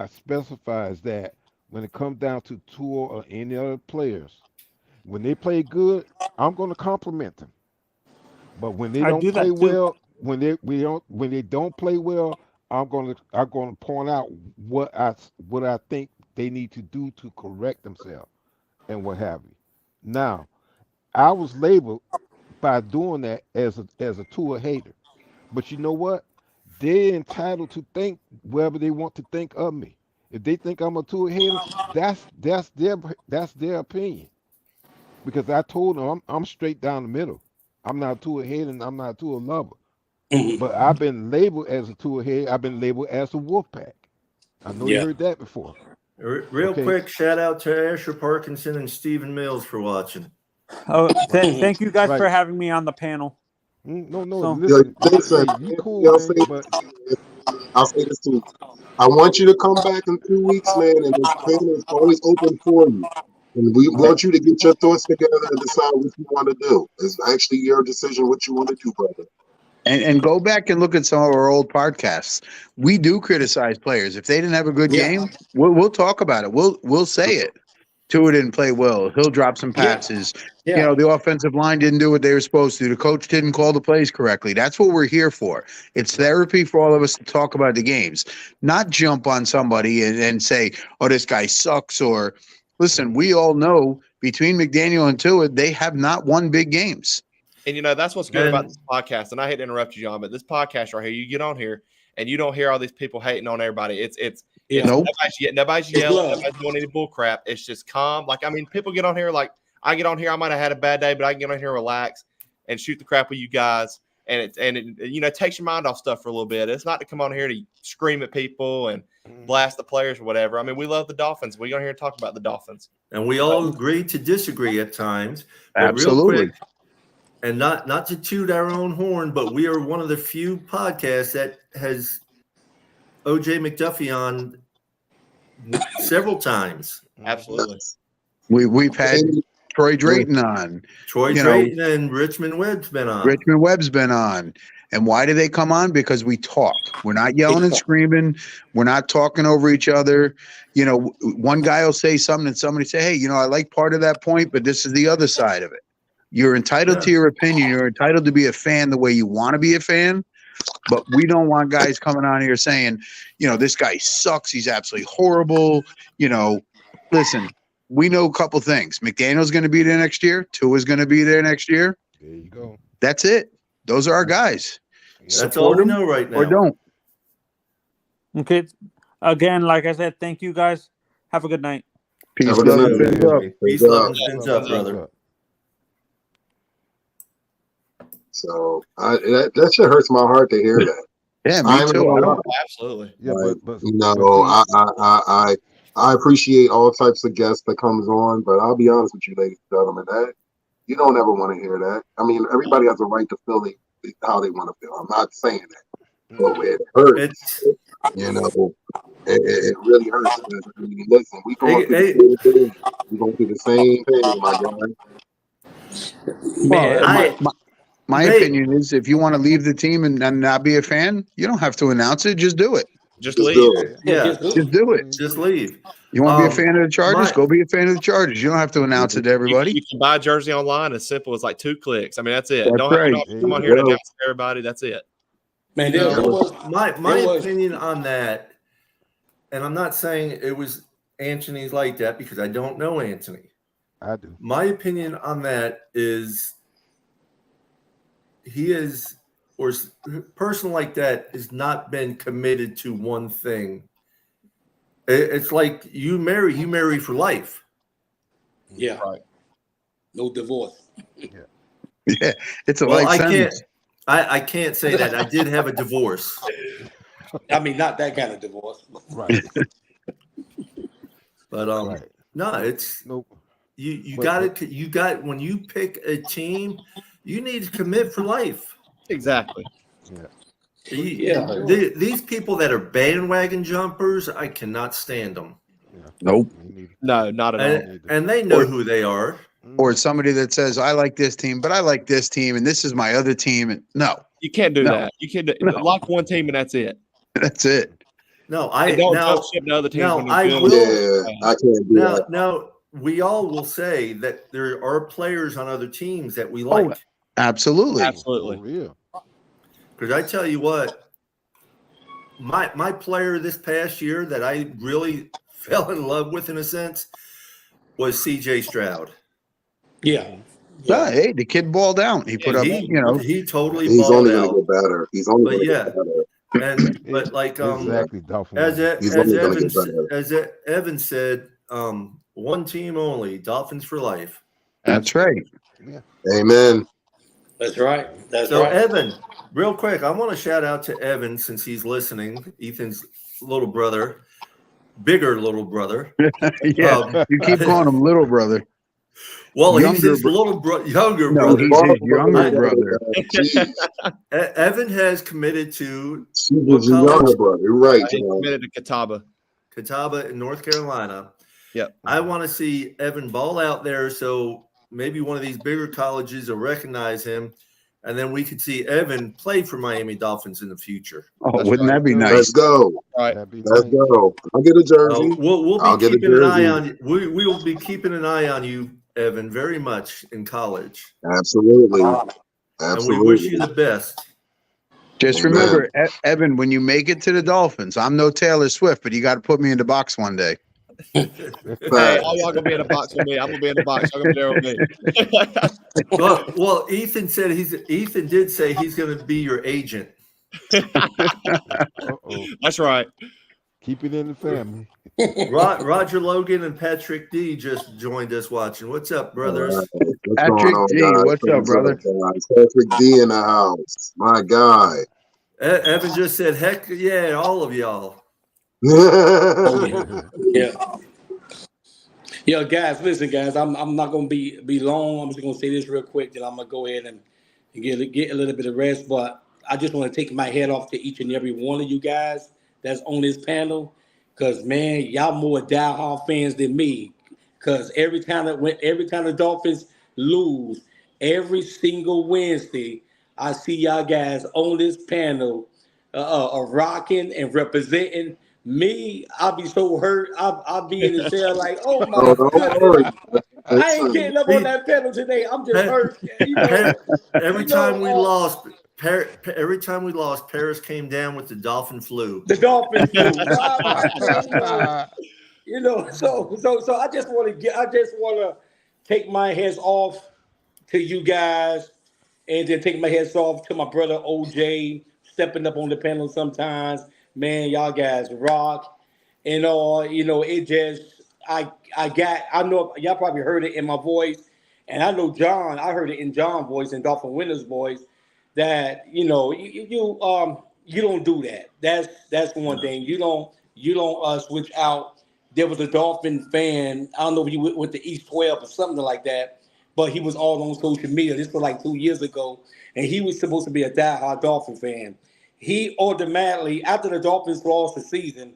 specify is that when it comes down to Tua or any other players, when they play good, I'm going to compliment them. But when they I don't do that play too. well, when they don't play well, I'm going to point out what I think they need to do to correct themselves and what have you. Now, I was labeled by doing that as a Tua hater, but you know what? They're entitled to think whatever they want to think of me. If they think I'm a Tua hater, that's their opinion. Because I told them I'm straight down the middle. I'm not a Tua hater and I'm not a Tua lover. But I've been labeled as a Tua hater. I've been labeled as a Wolfpack. I know you heard that before. Real quick, shout out to Asher Parkinson and Stephen Mills for watching. Oh, thank you guys for having me on the panel. No, So- listen, you cool, man, but I'll say this too. I want you to come back in 2 weeks, man, and this panel is always open for you. And we want you to get your thoughts together and decide what you want to do. It's actually your decision what you want to do, brother. And go back and look at some of our old podcasts. We do criticize players. If they didn't have a good game, we'll talk about it. We'll say it. Tua didn't play well. He'll drop some passes. Yeah. You know, the offensive line didn't do what they were supposed to. The coach didn't call the plays correctly. That's what we're here for. It's therapy for all of us to talk about the games, not jump on somebody and say, oh, this guy sucks. Or listen, we all know between McDaniel and Tua, they have not won big games. And, that's what's good about this podcast. And I hate to interrupt you, John, but this podcast right here, you get on here and you don't hear all these people hating on everybody. Nobody's yelling. Nobody's doing any bull crap. It's just calm. Like, I mean, people get on here like I get on here. I might have had a bad day, but I can get on here, relax, and shoot the crap with you guys. And it takes your mind off stuff for a little bit. It's not to come on here to scream at people and blast the players or whatever. I mean, we love the Dolphins. We get on here and talk about the Dolphins. And we all agree to disagree at times. Absolutely. Real quick, and not to toot our own horn, but we are one of the few podcasts that has OJ McDuffie on several times. Absolutely. We've had Troy Drayton on. Troy You know, Drayton and Richmond Webb's been on. Richmond Webb's been on. And why do they come on? Because we talk. We're not yelling and screaming. We're not talking over each other. You know, one guy will say something and somebody say, hey, you know, I like part of that point, but this is the other side of it. You're entitled to your opinion. You're entitled to be a fan the way you want to be a fan. But we don't want guys coming on here saying, you know, this guy sucks. He's absolutely horrible. You know, listen, we know a couple things. McDaniel's going to be there next year. Tua's going to be there next year. There you go. That's it. Those are our guys. That's all we know right now. Or don't. Okay. Again, like I said, thank you guys. Have a good night. Peace, Have a love, good and night. up. Peace, love, and fins up, brother. So that shit hurts my heart to hear that. Yeah, I me too. Absolutely. Yeah, Like, but you know, I appreciate all types of guests that comes on, but I'll be honest with you, ladies and gentlemen, that you don't ever want to hear that. I mean, everybody has a right to feel how they want to feel. I'm not saying that, but it hurts. You know, it really hurts. I mean, listen, we going through the same thing. We going through the same thing, my guy. Man, my opinion is if you want to leave the team and not be a fan, you don't have to announce it. Just do it. Just leave. Yeah, Just do it. just leave. You want to be a fan of the Chargers? Go be a fan of the Chargers. You don't have to announce it to everybody. You can buy a jersey online as simple as like 2 clicks. I mean, that's it. That's Don't right. have to come on here and announce to everybody. That's it. Man, my opinion on that, and I'm not saying it was Anthony's like that because I don't know Anthony. I do. My opinion on that is he is, or a person like that has not been committed to one thing. It's like you marry for life. Yeah. Right. No divorce. Yeah, it's a Well, life sentence. I can't say that. I did have a divorce. I mean, not that kind of divorce. Right. But Right. no, it's Nope. you But- got it. You got when you pick a team, you need to commit for life. Exactly. These people that are bandwagon jumpers, I cannot stand them. Nope. Me neither. No, not at all. And they know who they are. Or somebody that says, I like this team, but I like this team, and this is my other team. And no, You can't do No. that. You can't No. lock one team and that's it. that's it. No, And don't jump ship to other teams. now when you're I feeling will- Yeah, I can't do that. now we all will say that there are players on other teams that we like. Absolutely. Absolutely. For real. Because I tell you what, my player this past year that I really fell in love with, in a sense, was C.J. Stroud. Yeah. Yeah, hey, the kid balled out. He put up, he totally He's balled only going out. to get better. He's only But going to yeah. get better. But like Exactly. Dolphin. as He's only gonna Evan, get better. as Evan said, one team only, Dolphins for life. That's right. Amen. That's right. That's So right. Evan, real quick, I want to shout out to Evan since he's listening. Ethan's little brother, bigger little brother. Yeah, you keep calling him little brother. Well, he's Younger his younger No, brother. he's his younger brother. Evan has committed to She was your younger brother. You're right, He John. committed to Catawba. Catawba in North Carolina. Yep. I want to see Evan ball out there, so maybe one of these bigger colleges will recognize him, and then we could see Evan play for Miami Dolphins in the future. Oh, That's wouldn't right. that be Let's nice? go. Right. That'd be Let's nice. go. I'll get a jersey. We'll I'll be get a keeping an eye jersey. on you. We will be keeping an eye on you, Evan, very much in college, Absolutely. and we wish you Absolutely. the best. Just Amen. remember, Evan, when you make it to the Dolphins, I'm no Taylor Swift, but you got to put me in the box one day. Hey, all y'all gonna be in a box with me. I'm gonna be in the box. Y'all gonna be there with me. Well, Ethan did say he's going to be your agent. Uh-oh. That's right. Keep it in the family. Roger Logan and Patrick D just joined us watching. What's up, brothers? All right. What's Patrick going on, D, guys? what's up, brother? Guys? Patrick D in the house. My guy. Evan just said, heck yeah, all of y'all. Yeah. Yo, guys, listen, guys. I'm not gonna be long. I'm just gonna say this real quick, then I'm gonna go ahead and get a little bit of rest. But I just want to take my head off to each and every one of you guys that's on this panel, because man, y'all more diehard fans than me. because every time the Dolphins lose, every single Wednesday, I see y'all guys on this panel, rocking and representing me. I'll be so hurt. I'll be in the cell like, oh Oh, my don't goodness. worry. I ain't getting up on that panel today. I'm just hurt. Every time we lost, Paris came down with the Dolphin flu. The Dolphins flu. So so I just want to take my hands off to you guys, and then take my hands off to my brother OJ stepping up on the panel sometimes. Man, y'all guys rock. And it just I know y'all probably heard it in my voice, and I know I heard it in John's voice and Dolphin Winner's voice that you don't do that. That's one thing. You don't switch out. There was a Dolphin fan. I don't know if he went to East 12 or something like that, but he was all on social media. This was like 2 years ago, and he was supposed to be a diehard Dolphin fan. He automatically, after the Dolphins lost the season,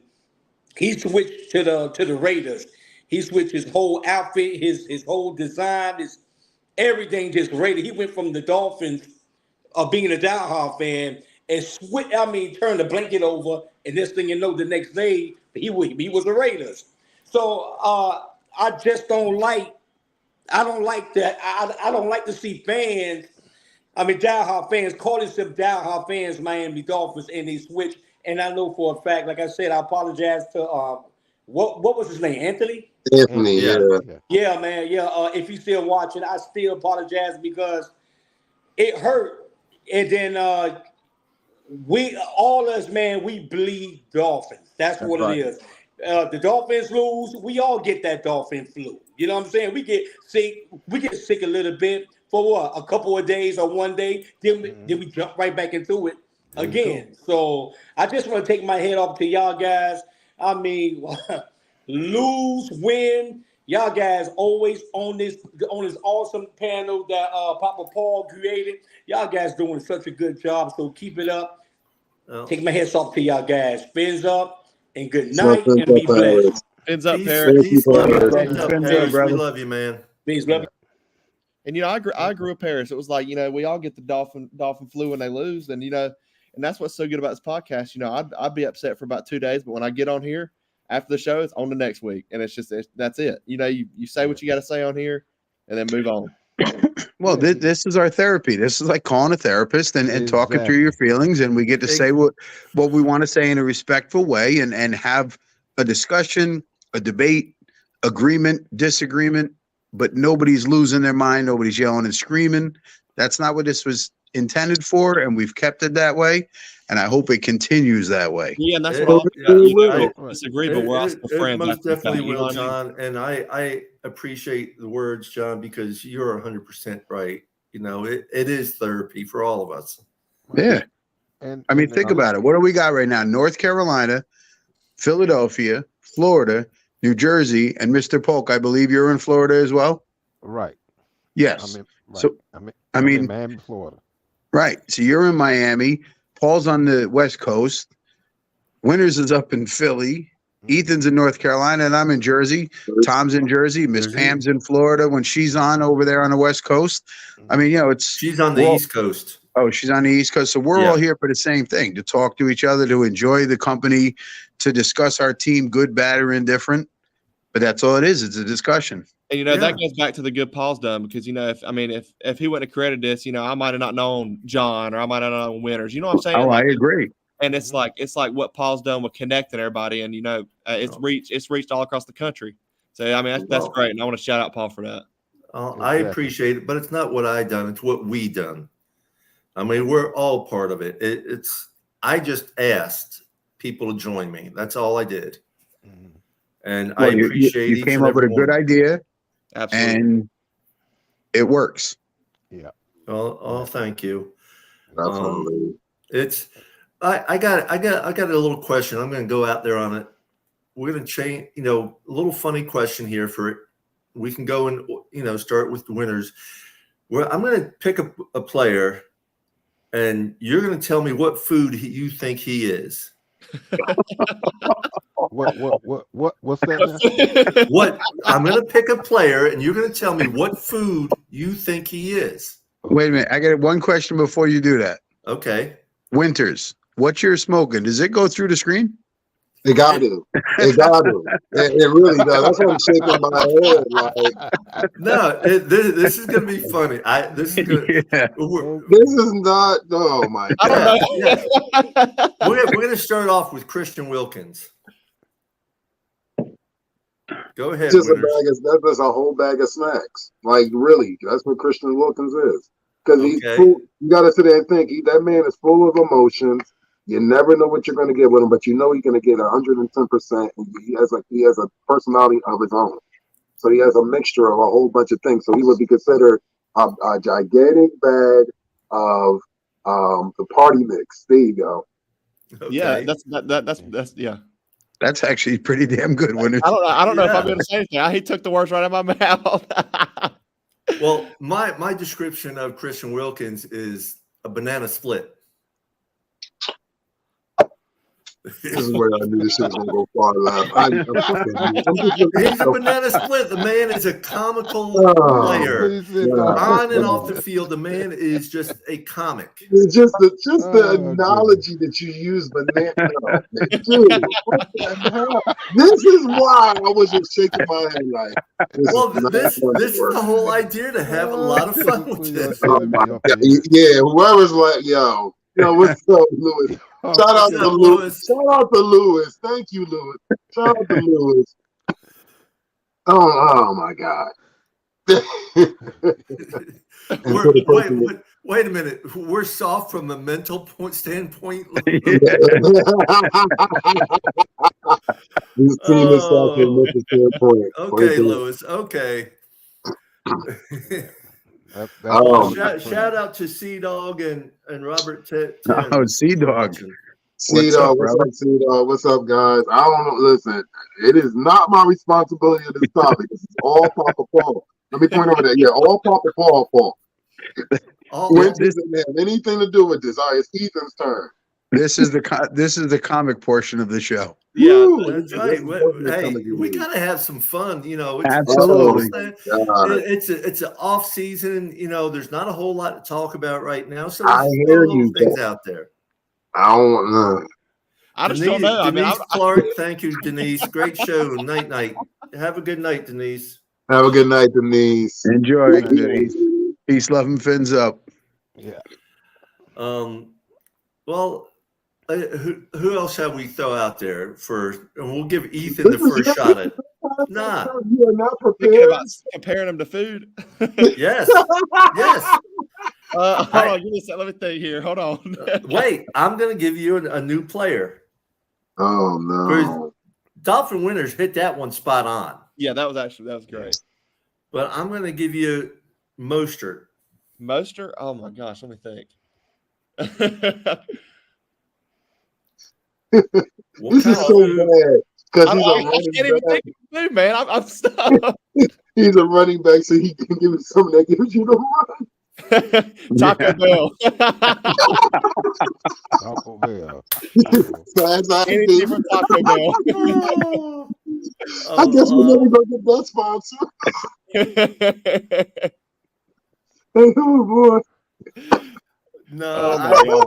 he switched to the Raiders. He switched his whole outfit, his whole design, his everything just Raider. He went from the Dolphins of being a diehard fan and turned the blanket over, and this thing you know, the next day he was the Raiders. So I just don't like. I don't like that. I don't like to see fans. Diehard fans call themselves diehard fans, Miami Dolphins, and they switch. And I know for a fact, like I said, I apologize to what was his name, Anthony? Anthony, yeah. Yeah, man, yeah. If he's still watching, I still apologize because it hurt. And then we bleed Dolphins. That's what right. it is. The Dolphins lose, we all get that Dolphin flu. You know what I'm saying? We get sick a little bit for what? A couple of days or one day, then we jump right back into it again. So I just want to take my head off to y'all guys. Lose, win. Y'all guys always on this awesome panel that Papa Paul created. Y'all guys doing such a good job, so keep it up. Take my heads off to y'all guys. Fins up and good night and be blessed. Fins up, Peace, Paris. peace, love, Paris. fins up, Fins up, Paris. We brother. love you, man. Peace, love. And I grew up Paris. It was like, we all get the Dolphin flu when they lose, and and that's what's so good about this podcast. I'd be upset for about 2 days, but when I get on here after the show, it's on the next week, and that's it. You say what you got to say on here, and then move on. Well, this is our therapy. This is like calling a therapist and talking through your feelings, and we get to say what we want to say in a respectful way, and have a discussion, a debate, agreement, disagreement, but nobody's losing their mind. Nobody's yelling and screaming. That's not what this was intended for, and we've kept it that way, and I hope it continues that way. Yeah, and that's It- what yeah, I disagree, but we're also friends. Most after the fact, definitely you know will, what I mean? John. And I appreciate the words, John, because you're 100% right. It is therapy for all of us. Yeah. And Think about it. What do we got right now? North Carolina, Philadelphia, Florida, New Jersey, and Mr. Polk. I believe you're in Florida as well. Right. Yes. Right. So I'm in Miami, Florida. right. So you're in Miami. Paul's on the West Coast. Winters is up in Philly. Ethan's in North Carolina, and I'm in Jersey. Tom's in Jersey. Miss Pam's in Florida when she's on over there on the West Coast. She's on the East Coast. Oh, she's on the East Coast. So we're all here for the same thing, to talk to each other, to enjoy the company, to discuss our team, good, bad, or indifferent. But that's all it is. It's a discussion. And that goes back to the good Paul's done, because if he wouldn't have created this, I might have not known John, or I might not have known Winners. You know what I'm saying? Oh, I agree. And it's like what Paul's done with connecting everybody, and it's reached all across the country. So that's great, and I want to shout out Paul for that. I appreciate it, but it's not what I done; it's what we done. We're all part of it. I just asked people to join me. That's all I did, and I appreciate. You came up with a good idea, absolutely, and it works. Yeah. Oh, thank you. Absolutely. I got a little question. I'm going to go out there on it. We're going to change, a little funny question here for it. We can go and, start with the winners. Well, I'm going to pick a player, and you're going to tell me what food you think he is. What's that now? What I'm going to pick a player, and you're going to tell me what food you think he is. Wait a minute. I got one question before you do that. Okay. Winters, what you're smoking, does it go through the screen? It got to. It got to. It really does. That's why I'm shaking my head. Like, No, this is going to be funny. This is going Yeah. this is not. Oh my God. yeah. We're going to start off with Christian Wilkins. Go ahead. Just Winters. that's just a whole bag of snacks. Like really, that's what Christian Wilkins is. Because he's Okay. full. You got to sit there and think. That man is full of emotions. You never know what you're going to get with him, but you know he's going to get 110%. And he has a personality of his own. So he has a mixture of a whole bunch of things. So he would be considered a gigantic bag of the party mix. There you go. Okay. Yeah, that's yeah. That's actually pretty damn good. Winters. I don't know if Yeah. I'm going to say anything. He took the words right out of my mouth. Well, my description of Christian Wilkins is a banana split. This is where I knew this shit was going to go far left. I'm just He's a banana split. The man is a comical Oh. player. Yeah. On and off the field, the man is just a comic. It's just the Oh, analogy that you use, banana. Dude, what the hell? This is why I was just shaking my head like. Well, is not this going to is work. the whole idea, to have a lot of fun with this. Oh my God. Yeah, whoever's like, yo, what's up, Lewis? Shout out What's to up, Lewis. Lewis? Shout out to Lewis. Thank you, Lewis. Shout out to Lewis. Oh my God. And so the person Wait a minute. We're soft from a mental standpoint. This team is soft from a mental standpoint. Okay, Lewis. Okay. Oh. Shout out to Sea Dog and Robert Oh, Sea Dog. C-Dog, what's up, C-Dog? What's up, guys? I don't know. Listen, it is not my responsibility of this topic. This is all Papa Paul. Let me point over there. Yeah, all Papa Paul fault. Winters didn't have anything to do with this. All right, it's Ethan's turn. This is the comic portion of the show. Yeah, that's right. Hey, we gotta have some fun, Absolutely. It's an off season. There's not a whole lot to talk about right now. So I there's hear little you, things Dad. out there. I don't know. I just don't know. Denise Clark, thank you, Denise. Great show. Night. Have a good night, Denise. Have a good night, Denise. Enjoy. Peace, love, and fins up. Yeah. Well, who else have we throw out there and we'll give Ethan the first shot at it. Nah. You are not thinking prepared. about comparing them to food. Yes. Hold on, give me a second. Let me think here. Hold on. Wait, I'm going to give you a new player. Oh no. Dolphin Winters hit that one spot on. Yeah, that was great. But I'm going to give you Mostert. Mostert? Oh my gosh, let me think. This is so bad because I he's a can't running even back. think of food, man. I'm stuck. He's a running back, so he can give you something that gives you the run. Taco Bell. Taco Bell. Anything from Taco Bell. I guess we're never going to get that sponsor. Oh boy. No.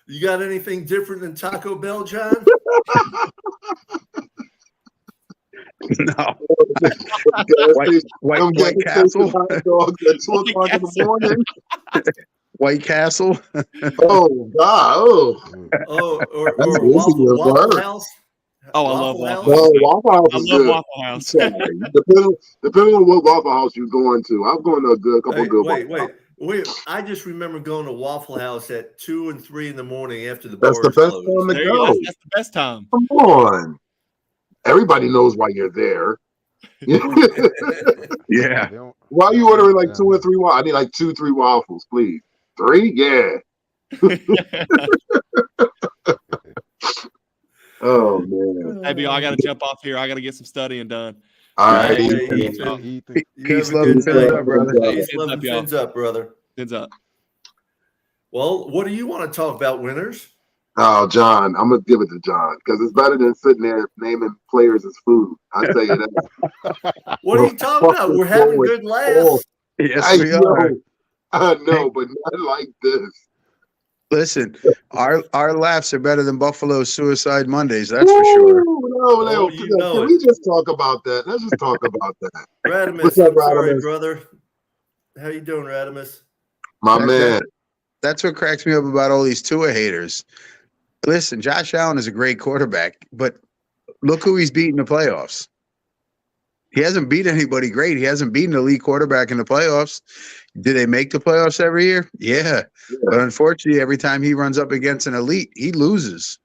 You got anything different than Taco Bell, John? No. White Castle. At 2 o'clock in the morning. White Castle. Oh God! Oh, or That's Waffle House. Oh, I love Waffle Well, House. Waffle House I is love good. Waffle House. Depending on what Waffle House you're going to, I'm going to a couple good. Wait! I just remember going to Waffle House at 2 and 3 in the morning after the That's the bars best closed. time to There you go. go. That's the best time. Come on, everybody knows why you're there. Yeah. Why are you ordering like 2 or 3 waffles? I need like 2-3 waffles, please. 3, yeah. Oh man. Hey, B, I got to jump off here. I got to get some studying done. All right. Hey, Peace, love, and fins up, brother. Peace, love, and fins up, brother. Fins up. Well, what do you want to talk about, Winners? Oh, John, I'm gonna give it to John because it's better than sitting there naming players as food. I tell you that. What are you talking about? We're having good laughs. Yes, we are. I know, but not like this. Listen, our laughs are better than Buffalo's Suicide Mondays. That's for sure. No, you can know we just talk about that? Let's just talk about that. Radimus, What's up, I'm sorry, Radimus? brother. How you doing, Radimus? My man. That's what cracks me up about all these Tua haters. Listen, Josh Allen is a great quarterback, but look who he's beaten in the playoffs. He hasn't beat anybody great. He hasn't beaten an elite quarterback in the playoffs. Do they make the playoffs every year? Yeah. But unfortunately, every time he runs up against an elite, he loses.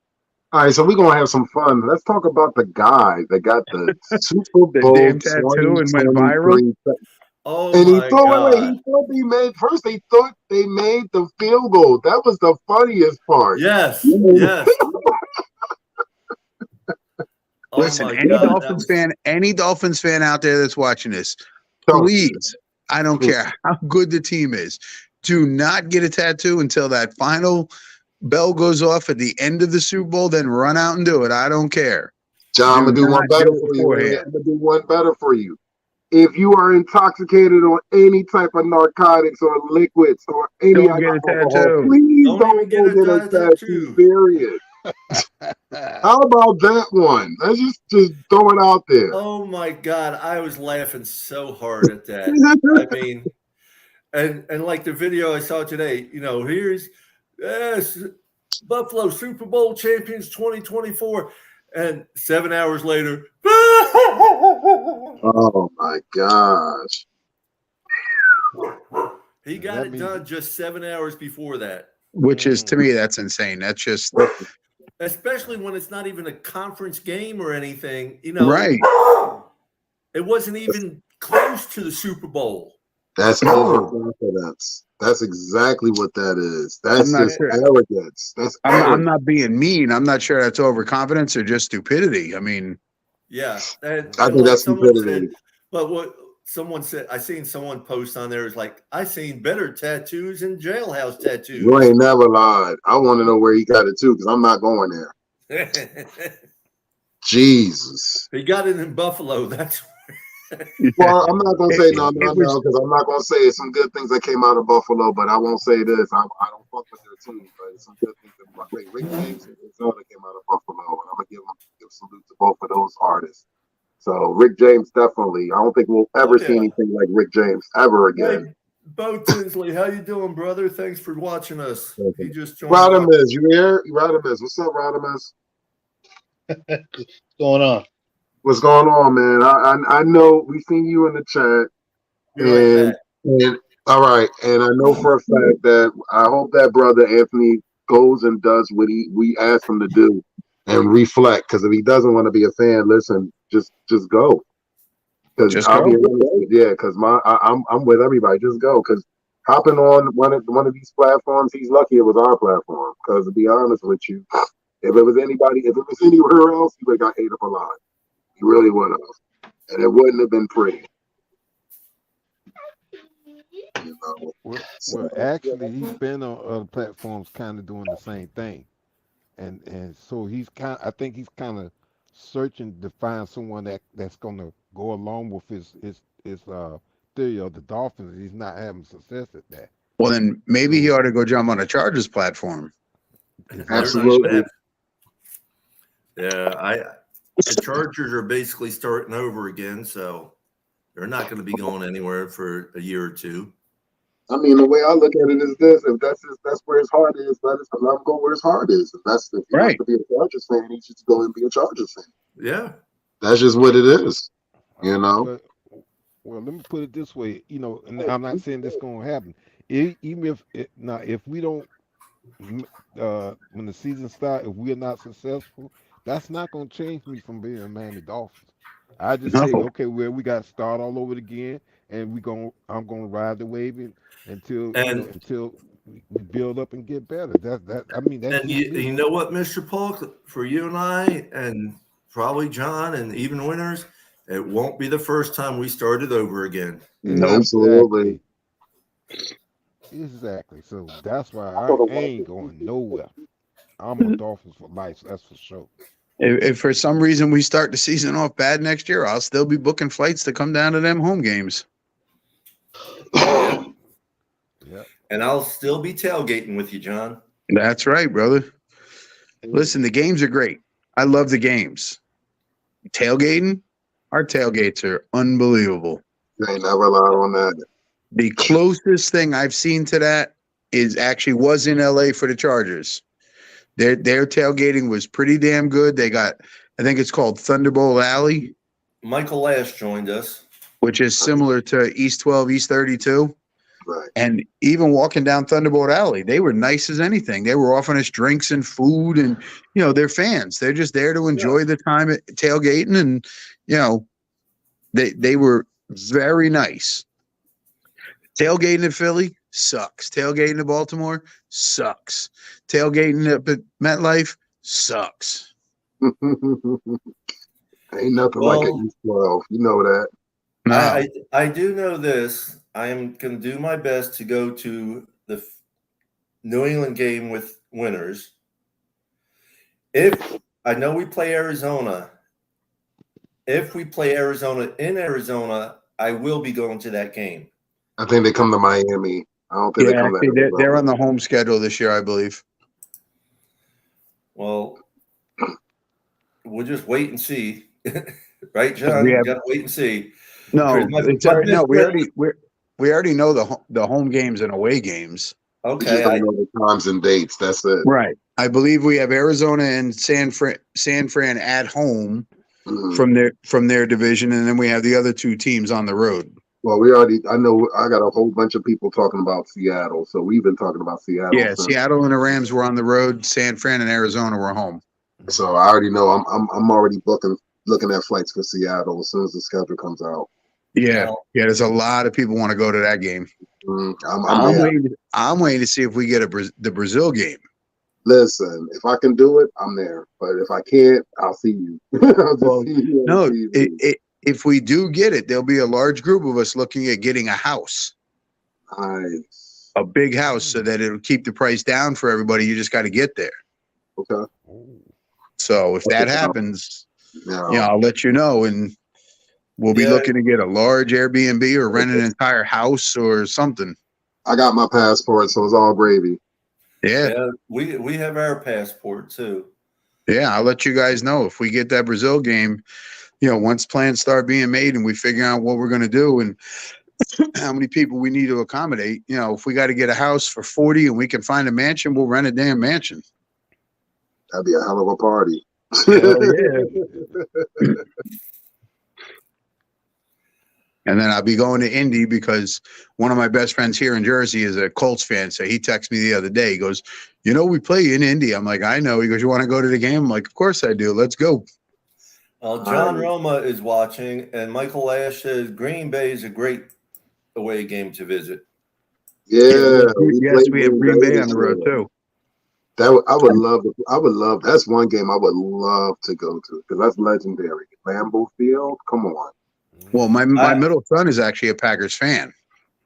All right, so we're gonna have some fun. Let's talk about the guy that got the Super The Bowl damn tattoo and went viral. 2023. Oh And he my thought, God. he thought they made first. They thought they made the field goal. That was the funniest part. Yes, yes. Oh Listen, my any God, any Dolphins fan out there that's watching this, please, I don't care how good the team is, do not get a tattoo until that final bell goes off at the end of the Super Bowl. Then run out and do it. I don't care. John, I'm gonna do one better for you. I'm gonna do one better for you. If you are intoxicated on any type of narcotics or liquids or any Don't get a alcohol, tattoo. please don't go get a tattoo. Period. How about that one? Let's just throw it out there. Oh my God, I was laughing so hard at that. I mean, and like the video I saw today, you know, here's Buffalo Super Bowl champions 2024, and 7 hours later. Oh my gosh. He got it done just 7 hours before that. Which is, to me, that's insane. That's just, especially when it's not even a conference game or anything, you know. Right. It wasn't even close to the Super Bowl. That's overconfidence. That's exactly what that is. That's just arrogance. I'm not being mean. I'm not sure that's overconfidence or just stupidity. I mean, yeah, and I think like that's stupidity. said, but what someone said, I seen someone post on there is like, I seen better tattoos and jailhouse tattoos. You ain't never lied. I want to know where he got it too, because I'm not going there. Jesus. He got it in Buffalo. That's well, I'm not gonna say no, because I'm not gonna say some good things that came out of Buffalo, but I won't say this. I don't fuck with their team, but some good things that Rick James and Zelda came out of Buffalo, and I'm gonna give salute to both of those artists. So Rick James definitely. I don't think we'll ever see anything like Rick James ever again. Hey, Bo Tinsley, how you doing, brother? Thanks for watching us. He just joined. Rodimus, you here? Rodimus, what's up, Rodimus? What's going on? What's going on, man? I know we've seen you in the chat, and all right, and I know for a fact that I hope that brother Anthony goes and does what we asked him to do and reflect. Because if he doesn't want to be a fan, listen, just go. Because I'll be because I'm with everybody. Just go, because hopping on one of these platforms, he's lucky it was our platform. Because to be honest with you, if it was anywhere else, he would have got ate up alive. He really would have, and it wouldn't have been pretty. You know? Well, actually, he's been on other platforms, kind of doing the same thing, and so he's I think he's kind of searching to find someone that's going to go along with his theory of the Dolphins. He's not having success at that. Well, then maybe he ought to go jump on a Chargers platform. Absolutely. Yeah, the Chargers are basically starting over again, so they're not going to be going anywhere for a year or two. I mean, the way I look at it is this: if that's where his heart is, let him go where his heart is. If he wants to be a Chargers fan, he should go and be a Chargers fan. Yeah, that's just what it is. You know. Well, let me put it this way. You know, and I'm not saying this is going to happen. Even if we don't, when the season starts, if we are not successful, that's not going to change me from being a Miami Dolphins. I just say, okay, well, we got to start all over again, and I'm going to ride the wave until we build up and get better. I mean, that's and you know what, Mr. Paul, for you and I, and probably John, and even Winters, it won't be the first time we started over again. Absolutely. Exactly. So that's why I ain't going nowhere. I'm a Dolphins for life. That's for sure. If for some reason we start the season off bad next year, I'll still be booking flights to come down to them home games. Yeah. Yeah. And I'll still be tailgating with you, John. That's right, brother. Listen, the games are great. I love the games. Tailgating, our tailgates are unbelievable. They ain't never lied on that. The closest thing I've seen to that was in LA for the Chargers. Their tailgating was pretty damn good. They got, I think it's called Thunderbolt Alley, Michael Lash joined us. which is similar to East 12, East 32. Right. And even walking down Thunderbolt Alley, they were nice as anything. They were offering us drinks and food, and they're fans. They're just there to enjoy the time at tailgating, and they were very nice. Tailgating in Philly sucks. Tailgating in Baltimore sucks. Tailgating up at MetLife sucks. Ain't nothing like an East 12. You know that. No. I do know this. I am going to do my best to go to the New England game with winners. If I know we play Arizona, if we play Arizona in Arizona, I will be going to that game. I think they come to Miami. I don't think they come to Arizona. They're on the home schedule this year, I believe. Well, we'll just wait and see. Right, John? We got to wait and see. No, we already know the home games and away games. Okay. I know the times and dates. That's it. Right. I believe we have Arizona and San Fran at home from their division, and then we have the other two teams on the road. Well, I know I got a whole bunch of people talking about Seattle, so we've been talking about Seattle. Yeah, Seattle and the Rams were on the road. San Fran and Arizona were home. So I already know I'm already looking at flights for Seattle as soon as the schedule comes out. Yeah, there's a lot of people want to go to that game. I'm waiting to see if we get the Brazil game. Listen, if I can do it, I'm there. But if I can't, I'll see you. If we do get it, there'll be a large group of us looking at getting a house. Nice. A big house so that it'll keep the price down for everybody. You just got to get there. Okay. So if that happens, I'll let you know, and we'll be looking to get a large Airbnb or rent an entire house or something. I got my passport, so it's all gravy. Yeah, we have our passport too. Yeah, I'll let you guys know if we get that Brazil game. Once plans start being made and we figure out what we're going to do and how many people we need to accommodate. If we got to get a house for 40 and we can find a mansion, we'll rent a damn mansion. That'd be a hell of a party. Hell yeah. And then I'll be going to Indy because one of my best friends here in Jersey is a Colts fan. So he texted me the other day. He goes, we play in Indy. I'm like, I know. He goes, you want to go to the game? I'm like, of course I do. Let's go. John Roma is watching, and Michael Lash says Green Bay is a great away game to visit. Yeah. Yes, we have Green Bay on the road too. I would love. That's one game I would love to go to because that's legendary. Lambeau Field. Come on. Well, my middle son is actually a Packers fan.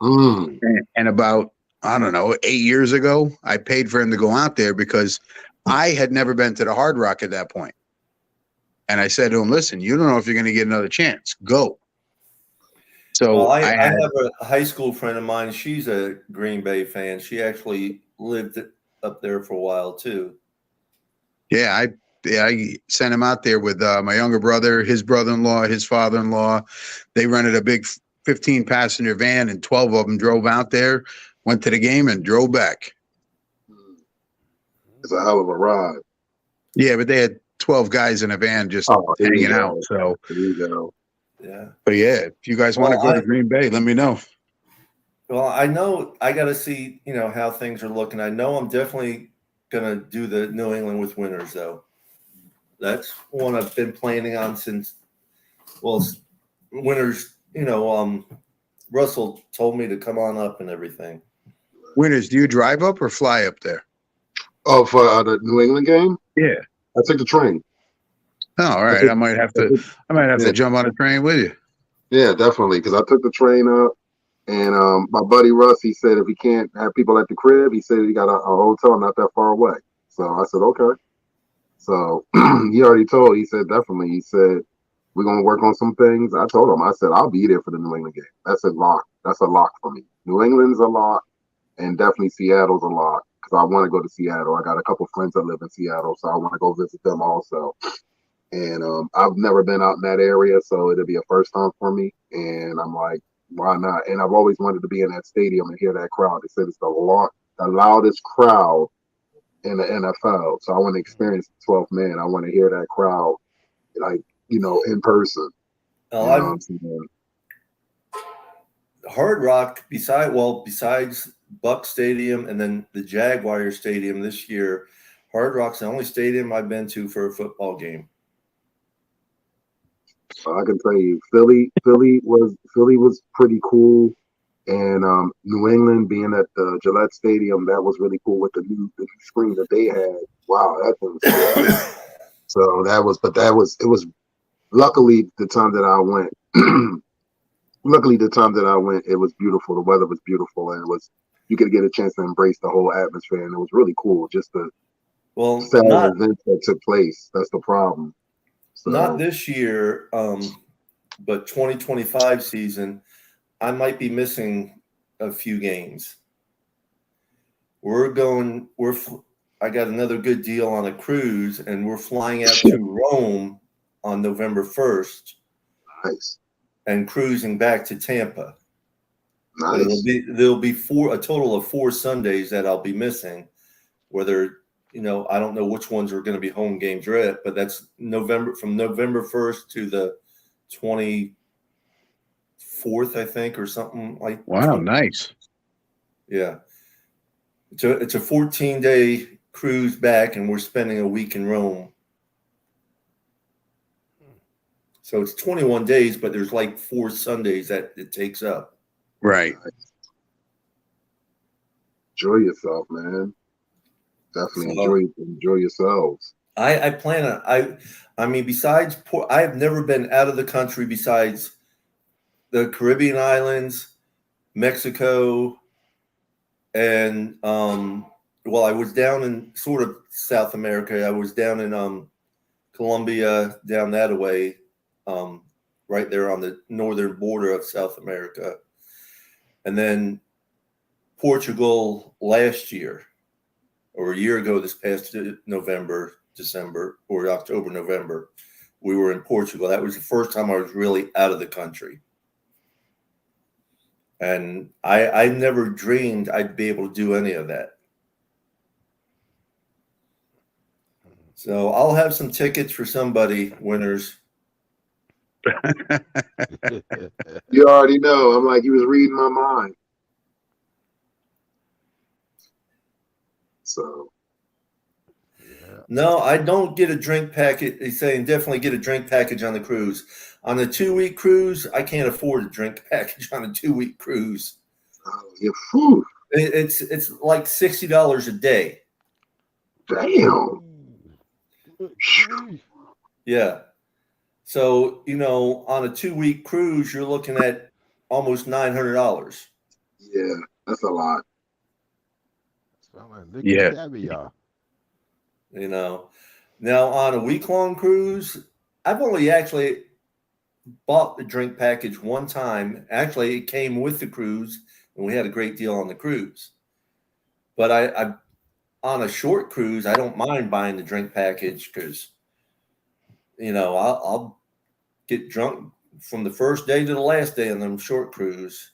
And about, I don't know, 8 years ago, I paid for him to go out there because I had never been to the Hard Rock at that point. And I said to him, listen, you don't know if you're going to get another chance. Go. So I have a high school friend of mine. She's a Green Bay fan. She actually lived up there for a while too. Yeah, I sent him out there with my younger brother, his brother-in-law, his father-in-law. They rented a big 15-passenger van, and 12 of them drove out there, went to the game, and drove back. It's a hell of a ride. Yeah, but they had 12 guys in a van just hanging out. So there you go. Yeah. But yeah, if you guys want to go to Green Bay, let me know. Well, I know I got to see, how things are looking. I know I'm definitely going to do the New England with winners, though. That's one I've been planning on since, winners, Russell told me to come on up and everything. Winners, do you drive up or fly up there? Oh, for the New England game? Yeah. I took the train. Oh, all right. I might have to jump on a train with you. Yeah, definitely. Because I took the train up, and my buddy Russ, he said if he can't have people at the crib, he said he got a hotel not that far away. So I said, okay. So he already told. He said definitely. He said we're gonna work on some things. I told him. I said I'll be there for the New England game. That's a lock. That's a lock for me. New England's a lock, and definitely Seattle's a lock because I want to go to Seattle. I got a couple friends that live in Seattle, so I want to go visit them also. And I've never been out in that area, so it'll be a first time for me. And I'm like, why not? And I've always wanted to be in that stadium and hear that crowd. They said it's the loudest crowd in the NFL. So I want to experience the 12th man. I want to hear that crowd, like, in person. Hard Rock, besides Buck Stadium and then the Jaguar Stadium this year, Hard Rock's the only stadium I've been to for a football game. I can tell you, Philly was pretty cool, and New England being at the Gillette Stadium, that was really cool with the new screen that they had. Wow, that thing was cool. So it was. Luckily, the time that I went, it was beautiful. The weather was beautiful, and you could get a chance to embrace the whole atmosphere, and it was really cool. Just the sad events that took place. That's the problem. So, not this year, but 2025 season, I might be missing a few games. I got another good deal on a cruise, and we're flying out to Rome on November 1st. Nice. And cruising back to Tampa. Nice. There'll be a total of 4 Sundays that I'll be missing, whether I don't know which ones are going to be home games but that's from November 1st to the 24th, I think, or something like. Wow, nice. Yeah. It's a 14-day cruise back, and we're spending a week in Rome. So it's 21 days, but there's like 4 Sundays that it takes up. Right. Enjoy yourself, man. Definitely enjoy yourselves. I plan on I mean, besides I have never been out of the country besides the Caribbean islands, Mexico, and I was down in sort of South America. I was down in Colombia, down that way, right there on the northern border of South America, and then Portugal last year. Or a year ago, this past December, or October, November, we were in Portugal. That was the first time I was really out of the country. And I never dreamed I'd be able to do any of that. So I'll have some tickets for somebody, winners. You already know. I'm like, you was reading my mind. So, no, I don't get a drink package. He's saying definitely get a drink package on the cruise. On a 2-week cruise, I can't afford a drink package on a 2-week cruise. It's like $60 a day. Damn. Yeah. So, on a 2-week cruise, you're looking at almost $900. Yeah, that's a lot. Yeah. Caviar. Now on a week-long cruise, I've only actually bought the drink package one time. Actually, it came with the cruise, and we had a great deal on the cruise. But I on a short cruise, I don't mind buying the drink package because, I'll get drunk from the first day to the last day on them short cruise.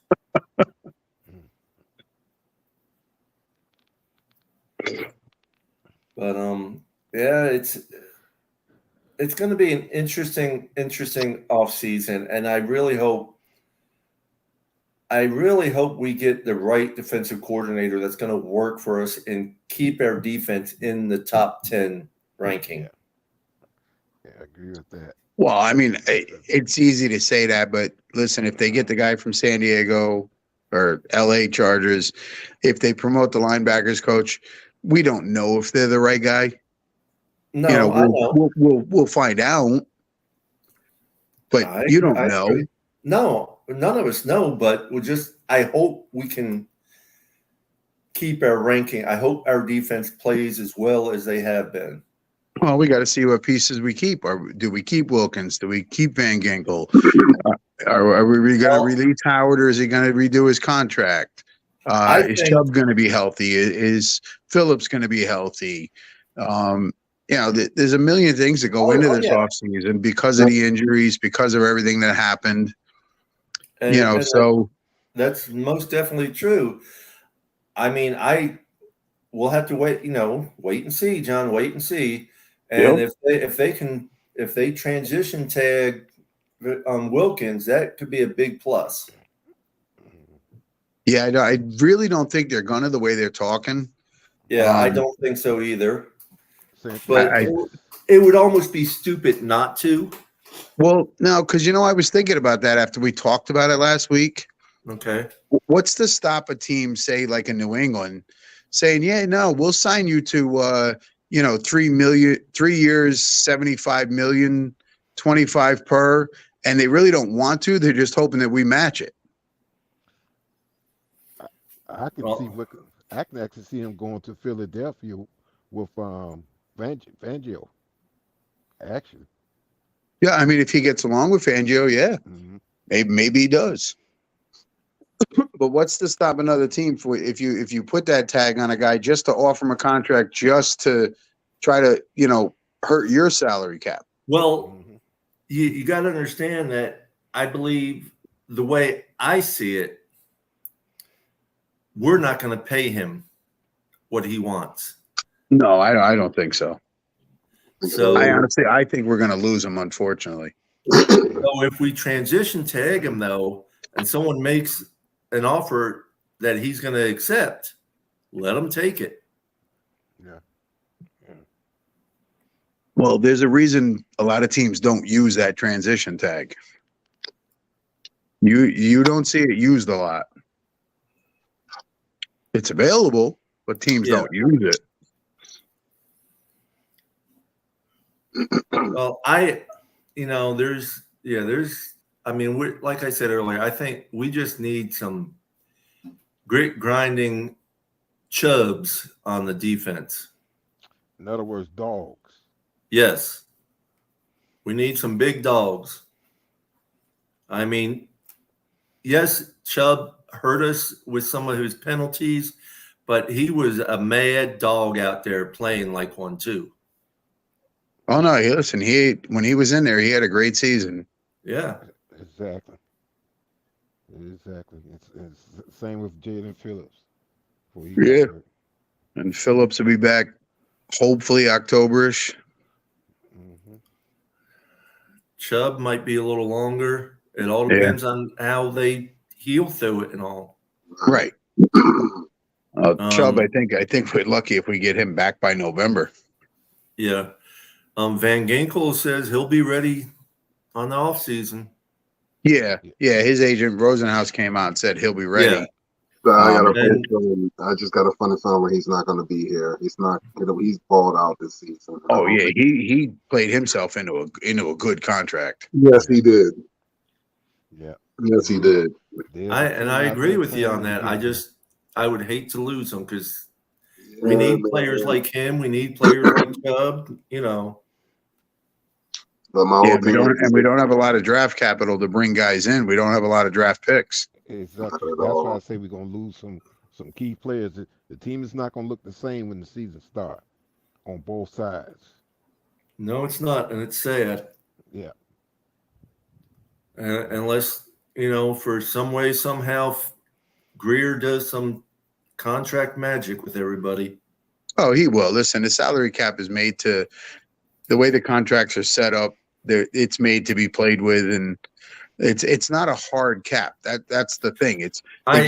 But yeah, it's going to be an interesting off season, and I really hope we get the right defensive coordinator that's going to work for us and keep our defense in the top 10 ranking. Yeah, I agree with that. Well, I mean, it's easy to say that, but listen, if they get the guy from San Diego or LA Chargers, if they promote the linebackers coach, we don't know if they're the right guy. No, I know. We'll find out, but you don't know. Agree. No, none of us know, but I hope we can keep our ranking. I hope our defense plays as well as they have been. Well, we got to see what pieces we keep. Do we keep Wilkins? Do we keep Van Ginkel? Are we going to release Howard, or is he going to redo his contract? Is Chubb going to be healthy? Is Phillips going to be healthy? There's a million things that go into this offseason because of the injuries, because of everything that happened. And so that's most definitely true. I mean, we'll have to wait and see, John. Wait and see. And if they transition tag Wilkins, that could be a big plus. Yeah, I really don't think they're gonna the way they're talking. Yeah, I don't think so either. But it would almost be stupid not to. Well, no, because I was thinking about that after we talked about it last week. Okay. What's to stop a team, say like in New England, saying, "Yeah, no, we'll sign you to 3 years, 75 million, 25 per," and they really don't want to. They're just hoping that we match it. I can actually see him going to Philadelphia with Fangio. Actually. Yeah, I mean, if he gets along with Fangio, yeah, maybe he does. But what's to stop another team if you put that tag on a guy just to offer him a contract just to try to hurt your salary cap? Well, you got to understand that I believe the way I see it, we're not going to pay him what he wants. No, I don't think so. So I think we're going to lose him, unfortunately. So if we transition tag him though, and someone makes an offer that he's going to accept, let him take it. Yeah. Well, there's a reason a lot of teams don't use that transition tag. You don't see it used a lot. It's available, but teams don't use it. Well, we're like I said earlier, I think we just need some grit grinding chubs on the defense. In other words, dogs. Yes. We need some big dogs. I mean, yes, Chubb hurt us with some of his penalties, but he was a mad dog out there playing like one too. Oh no! Listen, when he was in there, he had a great season. Yeah, exactly. It's same with Jalen Phillips. Yeah, and Phillips will be back hopefully Octoberish. Chubb might be a little longer. It all depends on how they heal through it and all. Right. Chubb, I think we're lucky if we get him back by November. Yeah. Van Ginkel says he'll be ready on the offseason. Yeah. His agent Rosenhaus came out and said he'll be ready. Yeah. I just got a funny feeling he's not going to be here. He's not. He's balled out this season. Oh yeah, he played himself into a good contract. Yes, he did. Yeah. Yes, he did. I agree with you on that. I would hate to lose him because we need players like him. We need players like Chubb. But we don't have a lot of draft capital to bring guys in. We don't have a lot of draft picks. Exactly. That's why I say we're gonna lose some key players. The team is not gonna look the same when the season starts on both sides. No, it's not, and it's sad. Yeah. Unless for some way somehow Greer does some contract magic with everybody. Oh, he will. Listen, the salary cap is made to the way the contracts are set up. It's made to be played with, and it's not a hard cap. That's the thing. They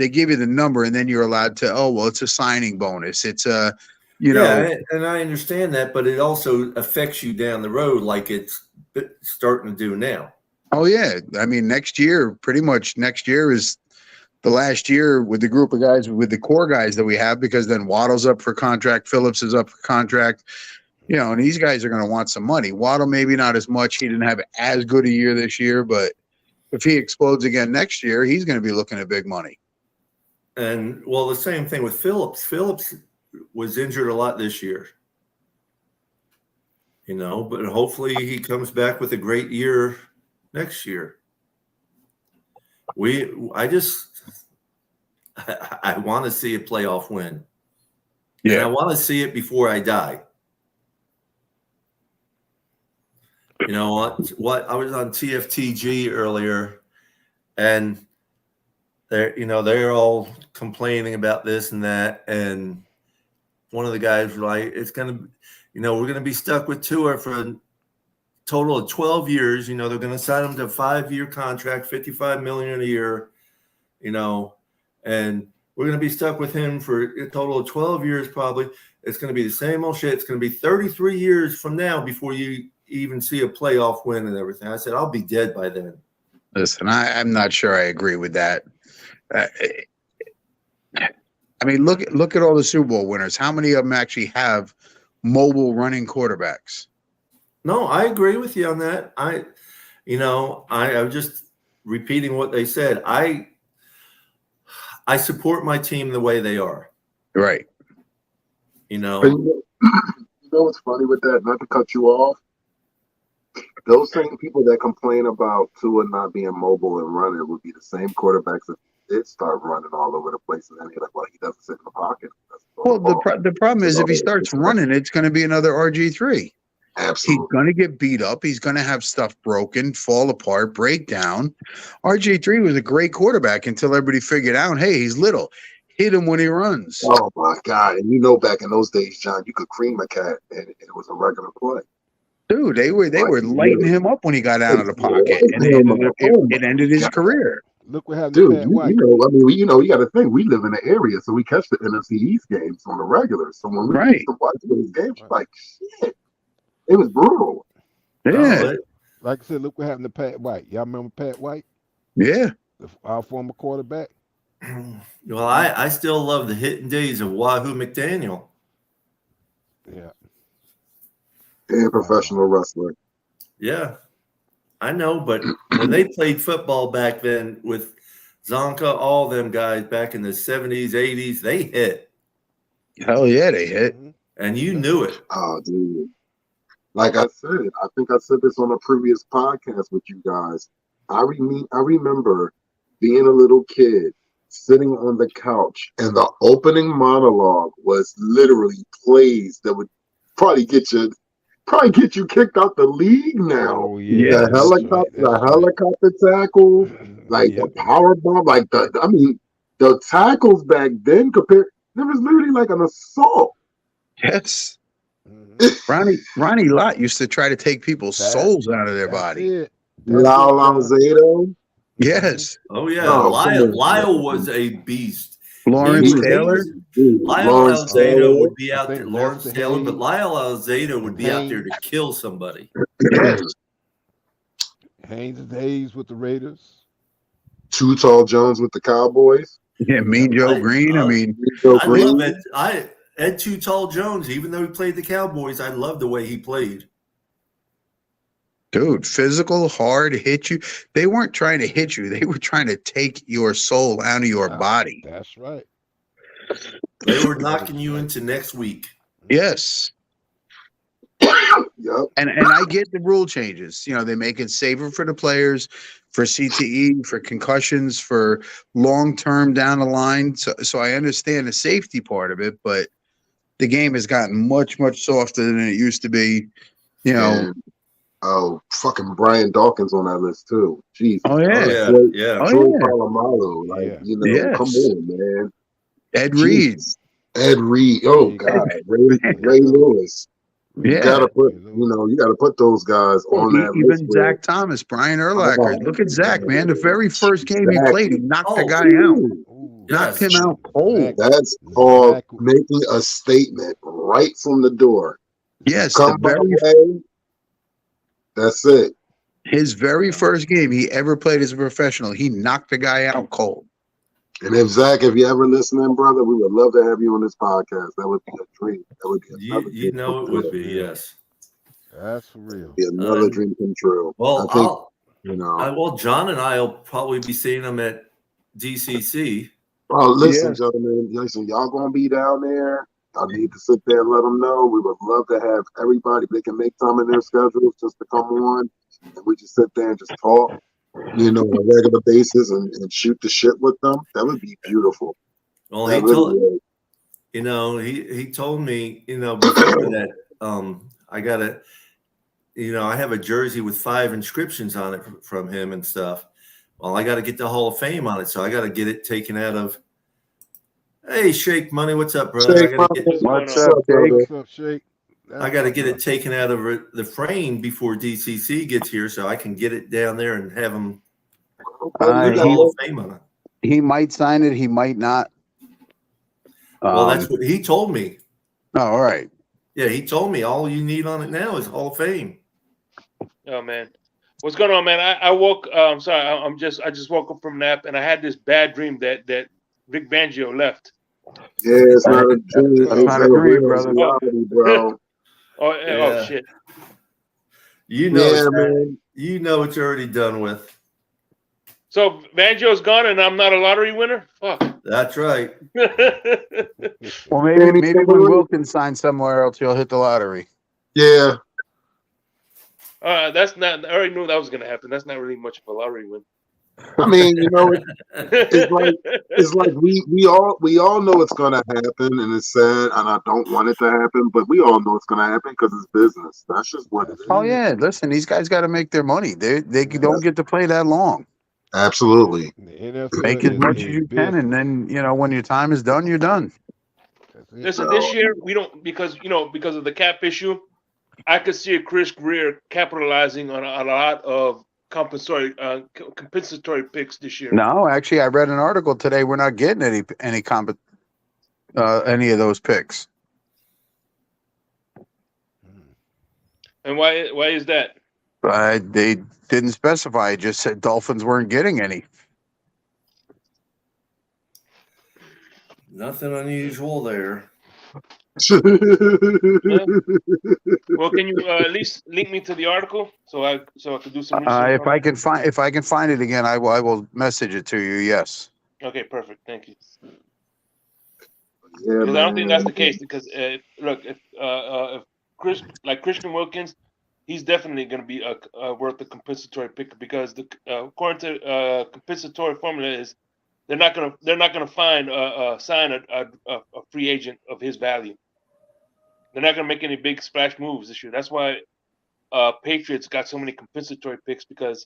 give you the number, and then you're allowed to. It's a signing bonus. It's a, and I understand that, but it also affects you down the road, like it's starting to do now. Oh yeah, I mean next year is the last year with the group of guys, with the core guys that we have, because then Waddle's up for contract, Phillips is up for contract. And these guys are going to want some money. Waddle, maybe not as much. He didn't have as good a year this year, but if he explodes again next year, he's going to be looking at big money. And well, the same thing with Phillips. Phillips was injured a lot this year. But hopefully he comes back with a great year next year. I want to see a playoff win. Yeah. And I want to see it before I die. You know what? I was on TFTG earlier, and they're all complaining about this and that. And one of the guys was like, it's going to, we're going to be stuck with Tua for a total of 12 years. They're going to sign him to a 5-year contract, $55 million a year, and we're going to be stuck with him for a total of 12 years probably. It's going to be the same old shit. It's going to be 33 years from now before you even see a playoff win and everything. I said, I'll be dead by then. Listen, I'm not sure I agree with that. I mean, look at all the Super Bowl winners. How many of them actually have mobile running quarterbacks? No, I agree with you on that. I'm just repeating what they said. I support my team the way they are. Right. But what's funny with that? Not to cut you off. Those same people that complain about Tua not being mobile and running would be the same quarterbacks that did start running all over the place, and then you're like, well, he doesn't sit in the pocket. Well, the problem is if he starts running, it's going to be another RG3. Absolutely. He's going to get beat up. He's going to have stuff broken, fall apart, break down. RG3 was a great quarterback until everybody figured out, hey, he's little. Hit him when he runs. Oh, my God. And back in those days, John, you could cream a cat, and it was a regular play. Dude, they were lighting him up when he got out of the pocket, and it ended his career. Look what happened Dude, to Pat White. you got to think, we live in the area, so we catch the NFC East games on the regular. So when we used to watch those games, like, shit, it was brutal. Yeah. Like I said, look what happened to Pat White. Y'all remember Pat White? Yeah. Our former quarterback. Well, I still love the hitting days of Wahoo McDaniel. Yeah. And professional wrestler. Yeah, I know, but when they played football back then with Zonka, all them guys back in the 70s, 80s, they hit. Hell yeah, they hit. And you knew it. Oh, dude. Like I said, I think I said this on a previous podcast with you guys. I remember being a little kid sitting on the couch, and the opening monologue was literally plays that would probably get you kicked out the league now. Oh, yeah. The helicopter tackle, like the power bomb, like the tackles back then compared, there was literally like an assault. Yes. Ronnie Lott used to try to take people's souls out of their body. Lyle Alzado. Yes. Oh yeah. Lyle was a beast. Lawrence Taylor. Lyle Alzado would be out there. Lawrence Taylor, but Lyle Alzado would be out there to kill somebody. Yes. Hayes with the Raiders. Too Tall Jones with the Cowboys. Yeah, Mean Joe Green. Love it. Ed Too Tall Jones, even though he played the Cowboys, I love the way he played. Dude, physical, hard, hit you. They weren't trying to hit you. They were trying to take your soul out of your body. That's right. They were knocking you into next week. Yes. Yep. And I get the rule changes. They make it safer for the players, for CTE, for concussions, for long-term down the line. So I understand the safety part of it, but the game has gotten much, much softer than it used to be. Oh, fucking Brian Dawkins on that list too. Jeez. Oh yeah. Troy Polamalu. Come on, man. Ed Reed. Oh God. Ray Lewis. Yeah. You gotta put those guys on that list. Even Zach Thomas, Brian Urlacher. Look at Zach, man. The very first game he played, he knocked the guy out. Knocked him out cold. That's called making a statement right from the door. Yes. That's it. His very first game he ever played as a professional, he knocked the guy out cold. And if you ever listening, brother, we would love to have you on this podcast. That would be a dream. That would be another dream. It would be, yes. That's for real. Be another dream come true. Well, John and I will probably be seeing him at DCC. Oh, listen, Yeah. gentlemen. Listen, y'all gonna be down there. I need to sit there and let them know. We would love to have everybody. They can make time in their schedules just to come on, and we just sit there and just talk, on a regular basis and shoot the shit with them. That would be beautiful. Well, That he really told would. he told me, before that, I gotta, I have a jersey with 5 inscriptions on it from him and stuff. Well, I got to get the Hall of Fame on it, so I got to get it taken out of. Hey, Shake Money, what's up, brother? Shake, What's what's up, up, Jake? brother? What's up, Shake? I got to get it taken out of the frame before DCC gets here, so I can get it down there and have him Okay, put we the got Hall it. of Fame on it. He might sign it. He might not. Well, that's what he told me. Oh, all right. Yeah, he told me all you need on it now is Hall of Fame. Oh man, what's going on, man? I woke. I'm sorry. I just woke up from a nap, and I had this bad dream that Vic Fangio left. Yeah, it's not a dream. That's not a dream, brother. Reality, bro. Oh shit. You know, Yeah, it's man. you know it's already done with. So Fangio's gone, and I'm not a lottery winner. Fuck. That's right. Well, maybe when Wilkins signs somewhere else, you'll hit the lottery. Yeah. That's not. I already knew that was going to happen. That's not really much of a lottery win. I mean, it's like we all know it's gonna happen, and it's sad, and I don't want it to happen, but we all know it's gonna happen because it's business. That's just what it is. Oh yeah, listen, these guys got to make their money. They don't get to play that long. Absolutely. The NFL Make as is much a as you can, and business. then when your time is done, you're done. That's it. Listen, this year we don't because of the cap issue. I could see a Chris Greer capitalizing on a lot of compensatory picks this year. No, actually, I read an article today. We're not getting any of those picks. And why is that? They didn't specify. It just said Dolphins weren't getting any. Nothing unusual there. Well, can you at least link me to the article so I could do some research? If I can find it again, I will message it to you. Yes. Okay, perfect. Thank you. Yeah, Because I don't think that's the man. case. Because look, if Christian Wilkins, he's definitely going to be worth a compensatory pick because according to compensatory formula is they're not going to sign a free agent of his value. They're not going to make any big splash moves this year. That's why Patriots got so many compensatory picks because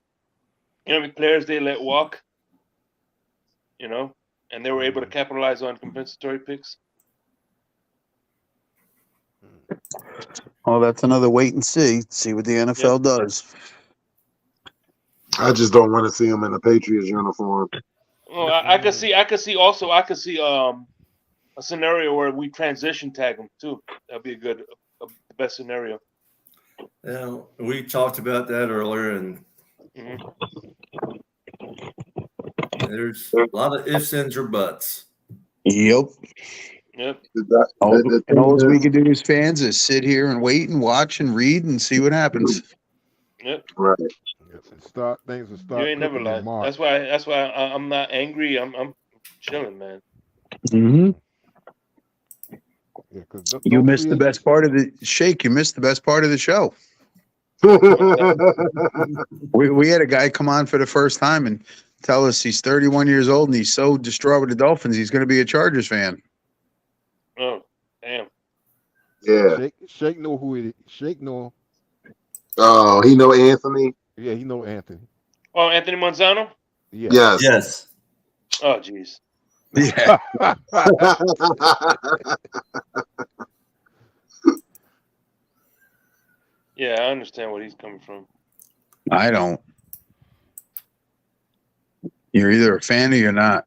how many players they let walk, and they were able to capitalize on compensatory picks. Well, that's another wait and see. See what the NFL does. I just don't want to see him in a Patriots uniform. Well, I could see a scenario where we transition tag him too. That'd be the best scenario. Yeah, we talked about that earlier, and there's a lot of ifs, ands, or buts. Yep. Yep. All we can do as fans is sit here and wait and watch and read and see what happens. Yep. Right. Things will start. You ain't never lied. That's why I'm not angry. I'm chilling, man. Mm-hmm. Yeah, you missed the best part of the shake. You missed the best part of the show. we had a guy come on for the first time and tell us he's 31 years old and he's so distraught with the Dolphins he's going to be a Chargers fan. Oh, damn. Yeah. Shake know who it is. Shake know. Oh, he know Anthony? Yeah, he know Anthony. Oh, Anthony Manzano? Yeah. Yes. Oh, jeez. Yeah. Yeah, I understand where he's coming from. I don't. You're either a fan or you're not.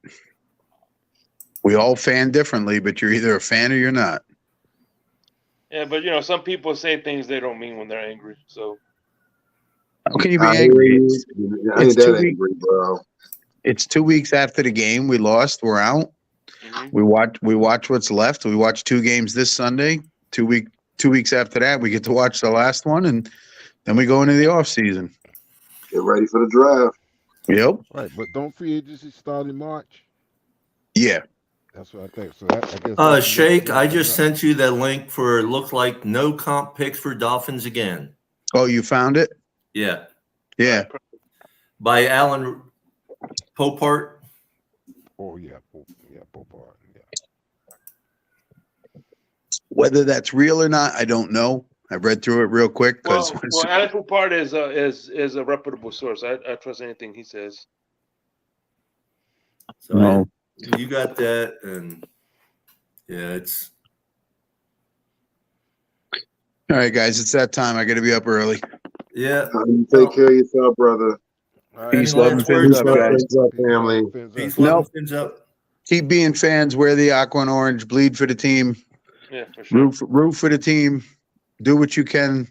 We all fan differently, but you're either a fan or you're not. Yeah, but some people say things they don't mean when they're angry. So how can you be angry? It's 2 weeks, angry, bro. It's 2 weeks after the game. We lost. We're out. Mm-hmm. We watch what's left. We watch 2 games this Sunday. 2 weeks after that, we get to watch the last one, and then we go into the off season. Get ready for the draft. Yep. Right, but don't free agency start in March? Yeah. That's what I think. So I guess Shake, I just sent you that link for look like no comp picks for Dolphins again. Oh, you found it? Yeah. Yeah. By Alan Popart. Oh yeah, Popart. Yeah. Whether that's real or not, I don't know. I read through it real quick because Well, Alex Popart is a reputable source. I trust anything he says. So no. You got that, and yeah, it's All right, guys, it's that time. I got to be up early. yeah. Take care of yourself, brother. All right. Peace, Any love, and last fins words, up, Joe? guys. Fins up, family. Peace, No. love, and fins up. Keep being fans. Wear the aqua and orange. Bleed for the team. Yeah, for sure. Root for the team. Do what you can.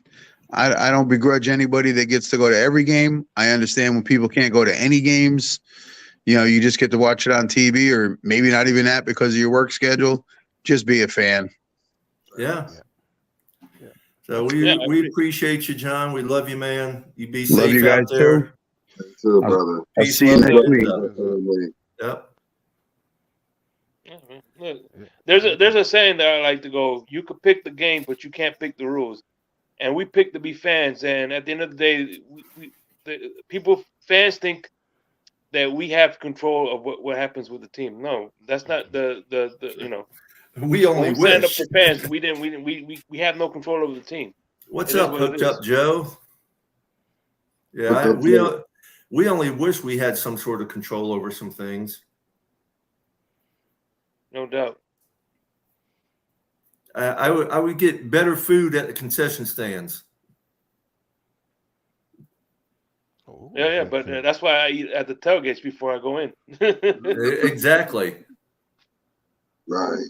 I don't begrudge anybody that gets to go to every game. I understand when people can't go to any games. You know, you just get to watch it on TV, or maybe not even that because of your work schedule. Just be a fan. Yeah. Yeah. So we appreciate you, John. We love you, man. You be Love safe you guys out there. You too, brother. I'll Peace, see you love, next and week. fins up. Family. Yep. Yeah, man. Look, there's a saying that I like to go. You could pick the game, but you can't pick the rules. And we pick to be fans. And at the end of the day, fans think that we have control of what happens with the team. No, that's not the We only when we stand up wish. for fans, we have no control over the team. What's It is up, what it Hooked is. Up Joe? Yeah, Hooked Up Joe. we only wish we had some sort of control over some things. No doubt. I would get better food at the concession stands. Oh, Yeah, but that's why I eat at the tailgates before I go in. Exactly. Right.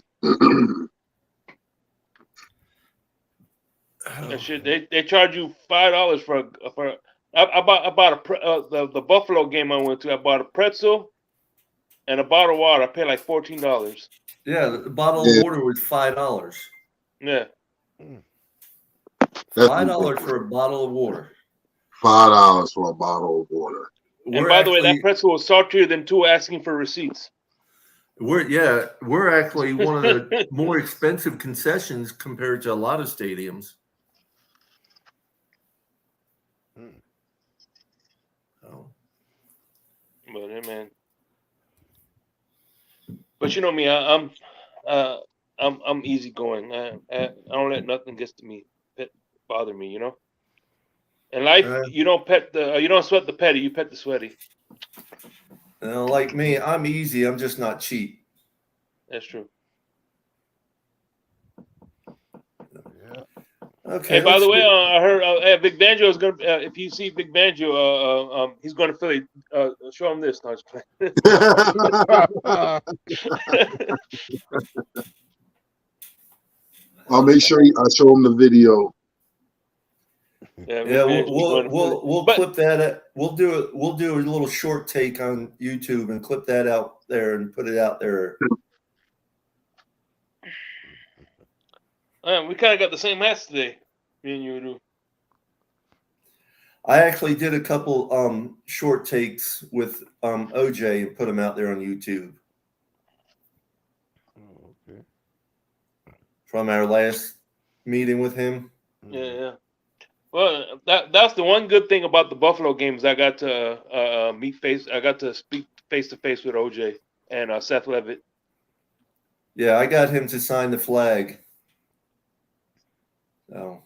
And shit, they charge you $5 for. I bought the Buffalo game I went to. I bought a pretzel and a bottle of water. I paid like $14. Yeah, the bottle of water was $5. Yeah. $5 for a bottle of water. $5 for a bottle of water. And by the way, that pretzel was saltier than two asking for receipts. We're actually one of the more expensive concessions compared to a lot of stadiums. Oh. But yeah, man. But you know me, I'm easygoing. I don't let nothing get to me, bother me. You know. In life, you don't sweat the petty, you pet the sweaty. Like me, I'm easy. I'm just not cheap. That's true. Yeah. Okay. Hey, by the way, I heard Big Banjo is gonna. If you see Big Banjo, he's going to Philly. Show him this. No, just playing. I'll make sure I show him the video. Yeah, we'll clip that. We'll do a little short take on YouTube and clip that out there and put it out there. We kind of got the same hats today, me and you do. I actually did a couple short takes with OJ and put them out there on YouTube. Oh, okay. From our last meeting with him. Yeah. Well, that's the one good thing about the Buffalo games. I got to I got to speak face to face with OJ and Seth Levitt. Yeah, I got him to sign the flag. So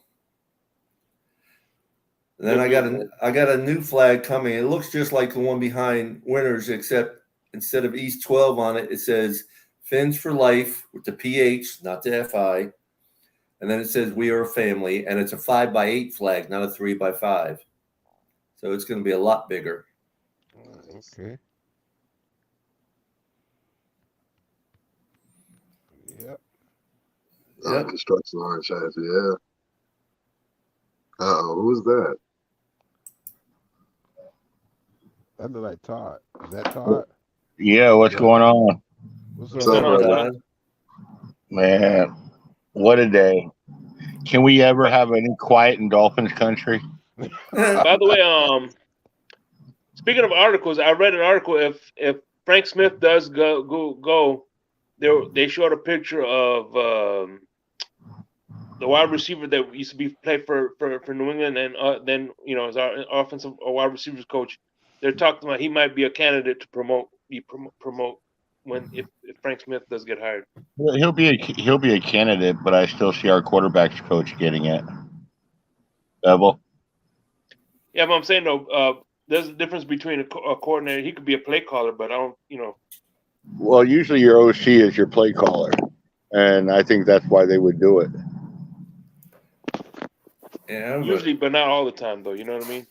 then I got a new flag coming. It looks just like the one behind Winners, except instead of East 12 on it, it says Fins for Life with the PH, not the FI. And then it says we are a family, and it's a 5x8 flag, not a 3x5. So it's going to be a lot bigger. Okay. Yep. Construction line chassis, yeah. Who's that? That look like Todd. Is that Todd? Yeah, what's going on? What's up, brother? Man, what a day. Can we ever have any quiet in Dolphins country? By the way, speaking of articles, I read an article. If Frank Smith does go, they showed a picture of the wide receiver that used to play for New England, and then as our offensive or wide receivers coach. They're talking about he might be a candidate to promote when if Frank Smith does get hired. Well, he'll be a candidate, but I still see our quarterbacks coach getting it. Bevel. Yeah, but I'm saying though, there's a difference between a coordinator. He could be a play caller, but I don't, Well, usually your OC is your play caller, and I think that's why they would do it. Yeah, usually, but not all the time, though. You know what I mean?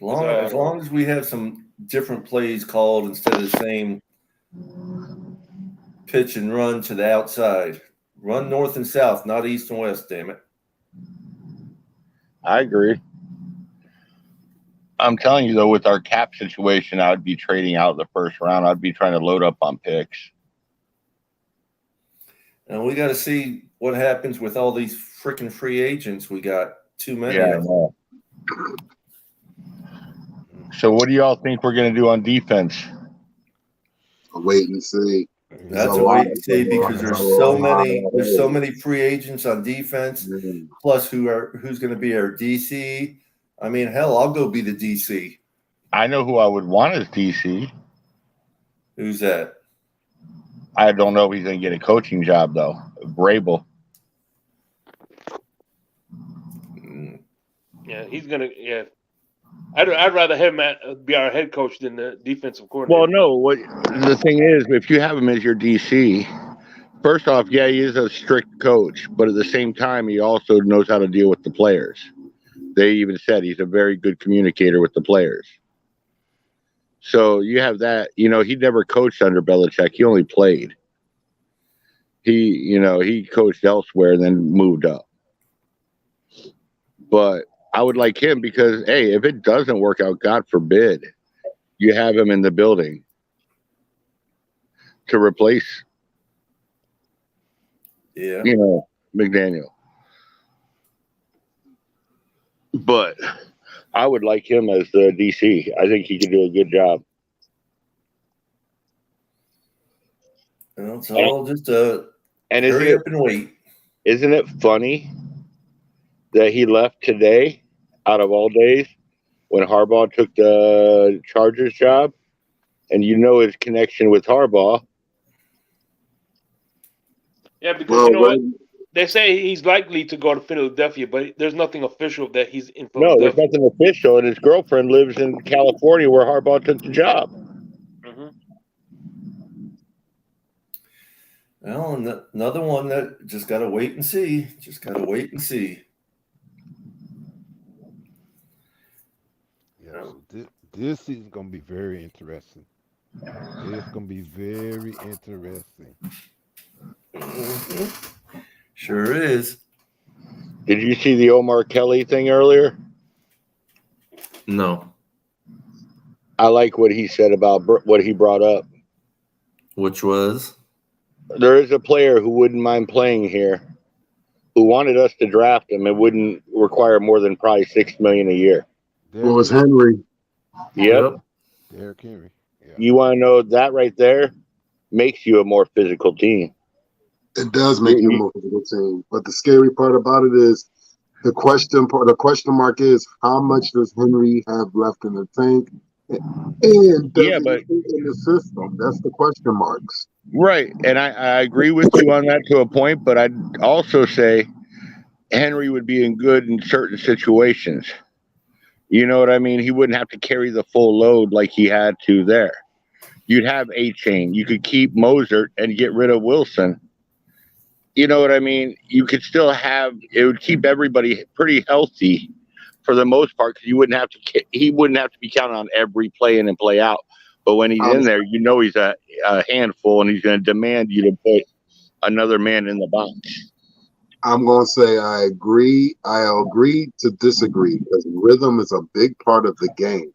As long as we have some different plays called instead of the same pitch and run to the outside. Run north and south, not east and west, damn it. I agree. I'm telling you, though, with our cap situation, I would be trading out the first round. I'd be trying to load up on picks. And we got to see what happens with all these freaking free agents. We got too many of them. So what do y'all think we're going to do on defense? Wait and see. That's a wait and see because there's so many free agents on defense, plus who's going to be our DC. I mean, hell, I'll go be the DC. I know who I would want as DC. Who's that? I don't know if he's going to get a coaching job though. Vrabel. Yeah, he's gonna. Yeah, I'd rather him be our head coach than the defensive coordinator. Well, no. What the thing is, if you have him as your DC, first off, yeah, he is a strict coach, but at the same time, he also knows how to deal with the players. They even said he's a very good communicator with the players. So you have that. He never coached under Belichick. He only played. He coached elsewhere and then moved up. But I would like him because, hey, if it doesn't work out, God forbid, you have him in the building to replace, McDaniel. But I would like him as the DC. I think he could do a good job. Well, it's all just hurry up and wait. Isn't it funny that he left today, out of all days, when Harbaugh took the Chargers job, and his connection with Harbaugh? Yeah, because what? They say he's likely to go to Philadelphia, but there's nothing official that he's in Philadelphia. No, there's nothing official, and his girlfriend lives in California where Harbaugh took the job. Mm-hmm. Well, and another one that just got to wait and see. Yeah, so this season's going to be very interesting. It's going to be very interesting. Mm-hmm. Sure is. Did you see the Omar Kelly thing earlier? No. I like what he said about what he brought up. Which was? There is a player who wouldn't mind playing here, who wanted us to draft him and wouldn't require more than probably $6 million a year. What was Henry? Yep. Derrick Henry. Yeah. You want to know that right there makes you a more physical team. It does make you a more physical team, but the scary part about it is the question mark is how much does Henry have left in the tank, and does he fit in the system? That's the question marks. Right, and I agree with you on that to a point, but I'd also say Henry would be good in certain situations. You know what I mean? He wouldn't have to carry the full load like he had to there. You'd have A-Chain. You could keep Mozart and get rid of Wilson. You know what I mean? You could still it would keep everybody pretty healthy for the most part, because he wouldn't have to be counted on every play in and play out. But when he's in there, he's a handful, and he's going to demand you to put another man in the box. I'm going to say I agree. I agree to disagree, because rhythm is a big part of the game.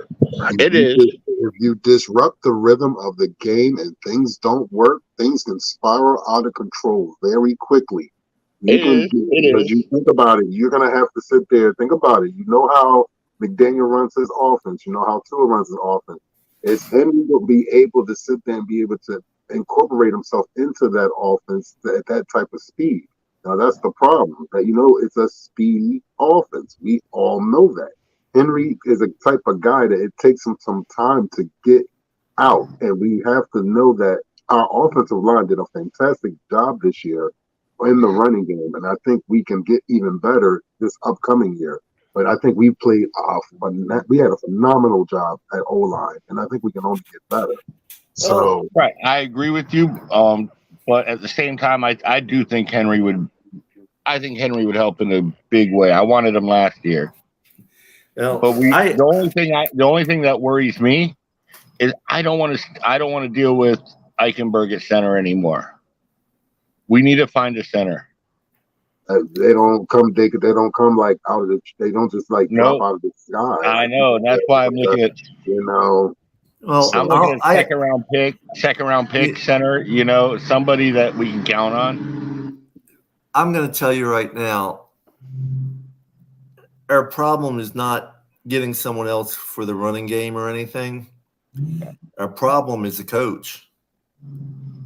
If you disrupt the rhythm of the game and things don't work, things can spiral out of control very quickly. You think about it, you're going to have to sit there. Think about it. You know how McDaniel runs his offense. You know how Tua runs his offense. Is Henry will be able to sit there and be able to incorporate himself into that offense at that type of speed? Now that's the problem. That it's a speedy offense. We all know that. Henry is a type of guy that it takes him some time to get out, and we have to know that our offensive line did a fantastic job this year in the running game, and I think we can get even better this upcoming year. But I think we played we had a phenomenal job at O-line, and I think we can only get better. So right, I agree with you. But at the same time, I do think Henry would. I think Henry would help in a big way. I wanted him last year, Well, but the only thing that worries me is I don't want to deal with Eichenberg at center anymore. We need to find a center. they don't come. They don't come like out of the. They don't just like drop out of the sky. I know. That's why I'm looking at. Well, I'm looking at second round pick center. Somebody that we can count on. I'm going to tell you right now, our problem is not getting someone else for the running game or anything. Our problem is the coach.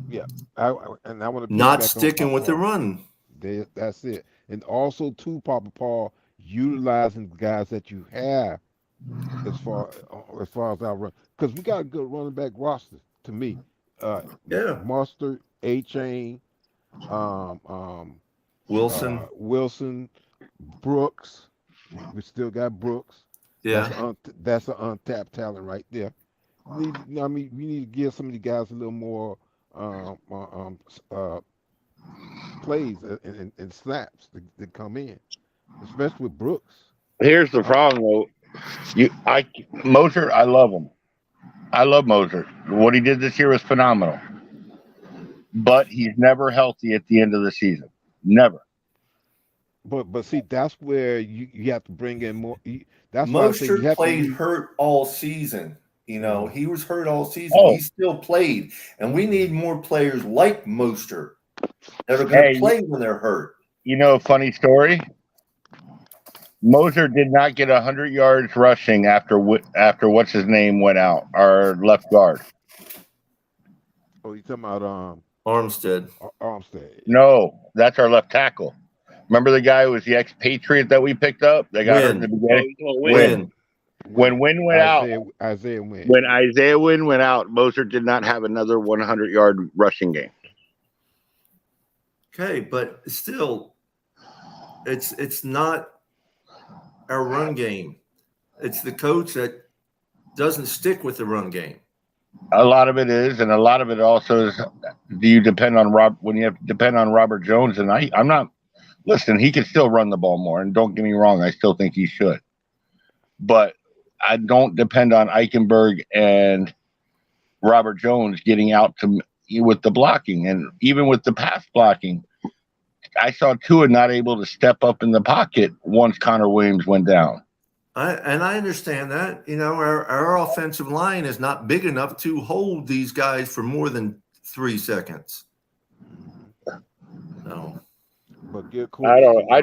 Yeah, I want to not sticking with the run. That's it. And also, too, Papa Paul, utilizing the guys that you have as far as our run, because we got a good running back roster. To me, Mustard, A-Chain, Wilson, Brooks. We still got Brooks. Yeah, that's an untapped talent right there. We need to give some of the guys a little more plays and snaps to come in, especially with Brooks. Here's the problem, though. Moser, I love him. I love Moser. What he did this year was phenomenal. But he's never healthy at the end of the season. Never. But see, that's where you have to bring in more. That's Moser why played hurt all season. He was hurt all season. He still played, and we need more players like Moster that are going to play when they're hurt. A funny story. Moser did not get 100 yards rushing after what's his name went out, our left guard. Oh, you talking about Armstead? Armstead. No, that's our left tackle. Remember the guy who was the expatriate that we picked up? That got hurt in the beginning. Wynn. When Wynn went out, Isaiah Wynn. When Isaiah Wynn went out, Moser did not have another 100-yard rushing game. Okay, but still, it's not our run game. It's the coach that doesn't stick with the run game. A lot of it is, and a lot of it also is. Do you depend on when you have to depend on Robert Jones? And I'm not. Listen, he can still run the ball more, and don't get me wrong, I still think he should. But I don't depend on Eichenberg and Robert Jones getting out with the blocking, and even with the pass blocking. I saw Tua not able to step up in the pocket once Connor Williams went down. I understand that. Our offensive line is not big enough to hold these guys for more than 3 seconds. No. But get cool. I don't. I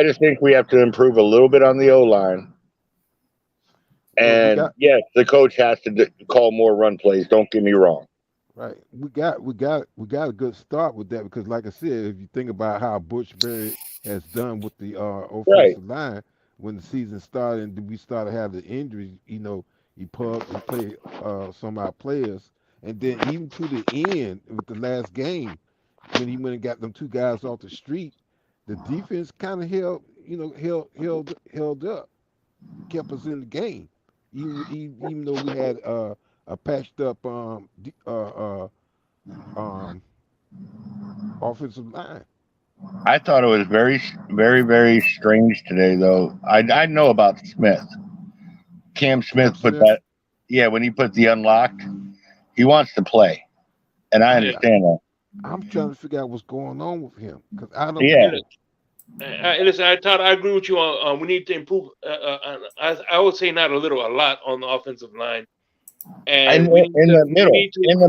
just think we have to improve a little bit on the O-line. And yes, the coach has to call more run plays. Don't get me wrong. Right. We got a good start with that because, like I said, if you think about how Butch Berry has done with the offensive line when the season started and we started having the injuries, he played some of our players, and then even to the end with the last game when he went and got them 2 guys off the street, the defense kind of held up, kept us in the game, even though we had a patched up offensive line. I thought it was very, very, very strange today, though. I know about Smith. Cam Smith put that. Yeah, when he put the unlocked, he wants to play, and I understand that. I'm trying to figure out what's going on with him because I don't. Yeah. Listen, Todd, I agree with you on we need to improve. I would say not a little, a lot on the offensive line. And in the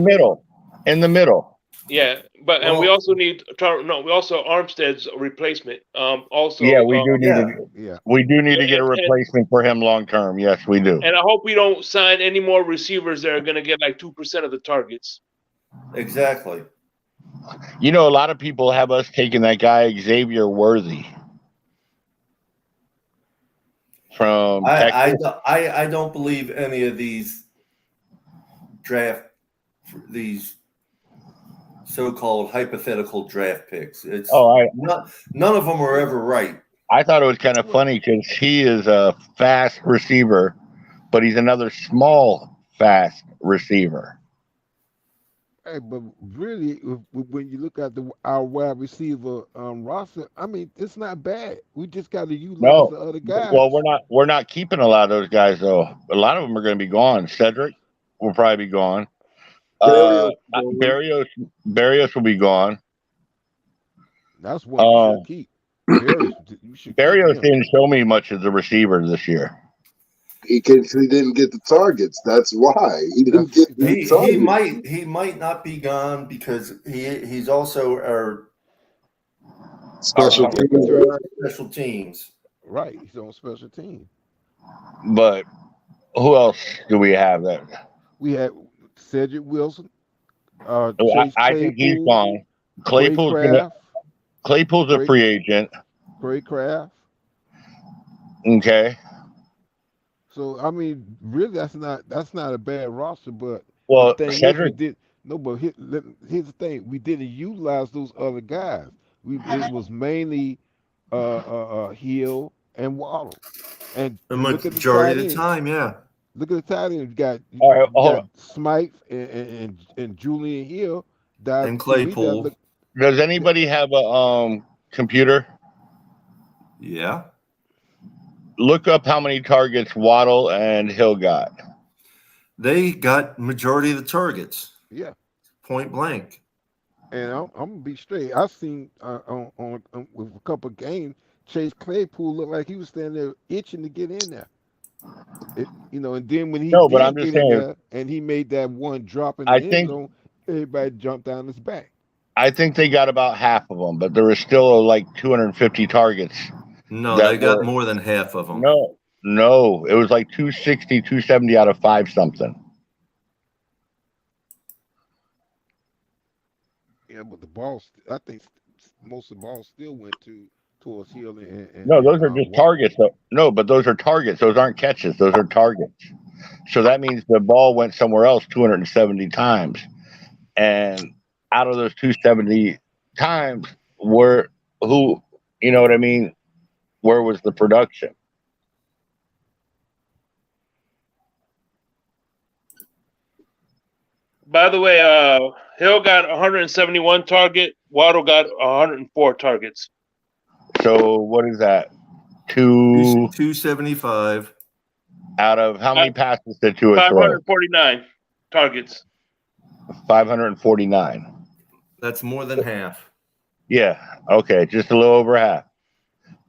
middle. Yeah, but and we Well, also need we also Armstead's replacement. Also, Yeah, we do need yeah, to. Yeah. We do need to get a and replacement for him long term. Yes, we do. and I hope we don't sign any more receivers that are going to get like 2% of the targets. exactly. You know, a lot of people have us taking that guy Xavier Worthy from Texas. I don't believe any of these so-called hypothetical draft picks. It's none of them are ever right. I thought it was kind of funny because he is a fast receiver, but he's another small, fast receiver. Hey, but really, when you look at our wide receiver roster, I mean, it's not bad. We just got to utilize the other guys. Well, we're not keeping a lot of those guys though. A lot of them are going to be gone. Cedric will probably be gone. Barrios will be gone. That's one you should keep. Barrios didn't show me much as a receiver this year. He didn't get the targets. That's why he didn't get the targets. He might not be gone because he's also our special teams. Right, he's on special team. But who else do we have that? We had Cedric Wilson. I think he's gone. Claypool's a free agent. Craycraft. Okay. So I mean, really, that's not a bad roster. But well, the thing Cedric, but here's the thing: we didn't utilize those other guys. It was mainly Hill and Waddle, and the majority of the time, yeah. Look at the tight end. You got Smythe and Julian Hill. And Claypool. Does anybody have a computer? Yeah. Look up how many targets Waddle and Hill got. They got majority of the targets. Yeah. Point blank. And I'm gonna be straight. I've seen on with a couple of games, Chase Claypool looked like he was standing there itching to get in there. And then when he but I'm just saying, there and he made that one drop in the end zone, everybody jumped down his back. I think they got about half of them, but there was still like 250 targets. No, they got more than half of them. No, it was like 260, 270 out of 5 something. Yeah, but the ball, I think most of the ball still went towards Hill and no, those are just targets. No, but those are targets. Those aren't catches. Those are targets. So that means the ball went somewhere else 270 times. And out of those 270 times, you know what I mean? Where was the production? By the way, Hill got 171 target. Waddle got 104 targets. So what is that? 275 out of how many passes did Tua throw? 549 targets. 549. That's more than half. Yeah. Okay, just a little over half.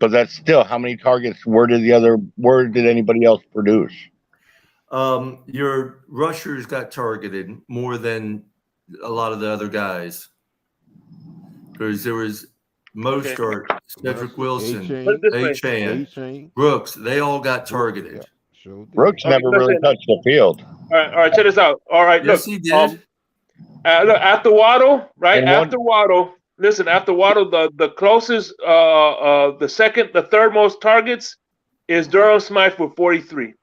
But that's still how many targets? Where did anybody else produce? Your rushers got targeted more than a lot of the other guys. Because there was Mostert, Cedric Wilson, A-Chain, Brooks. They all got targeted. Yeah, Brooks never really touched the field. All right, check this out. All right, yes, look. he did. Look, after Waddle, right? After Waddle, the closest, the third most targets is Durham Smythe with 43.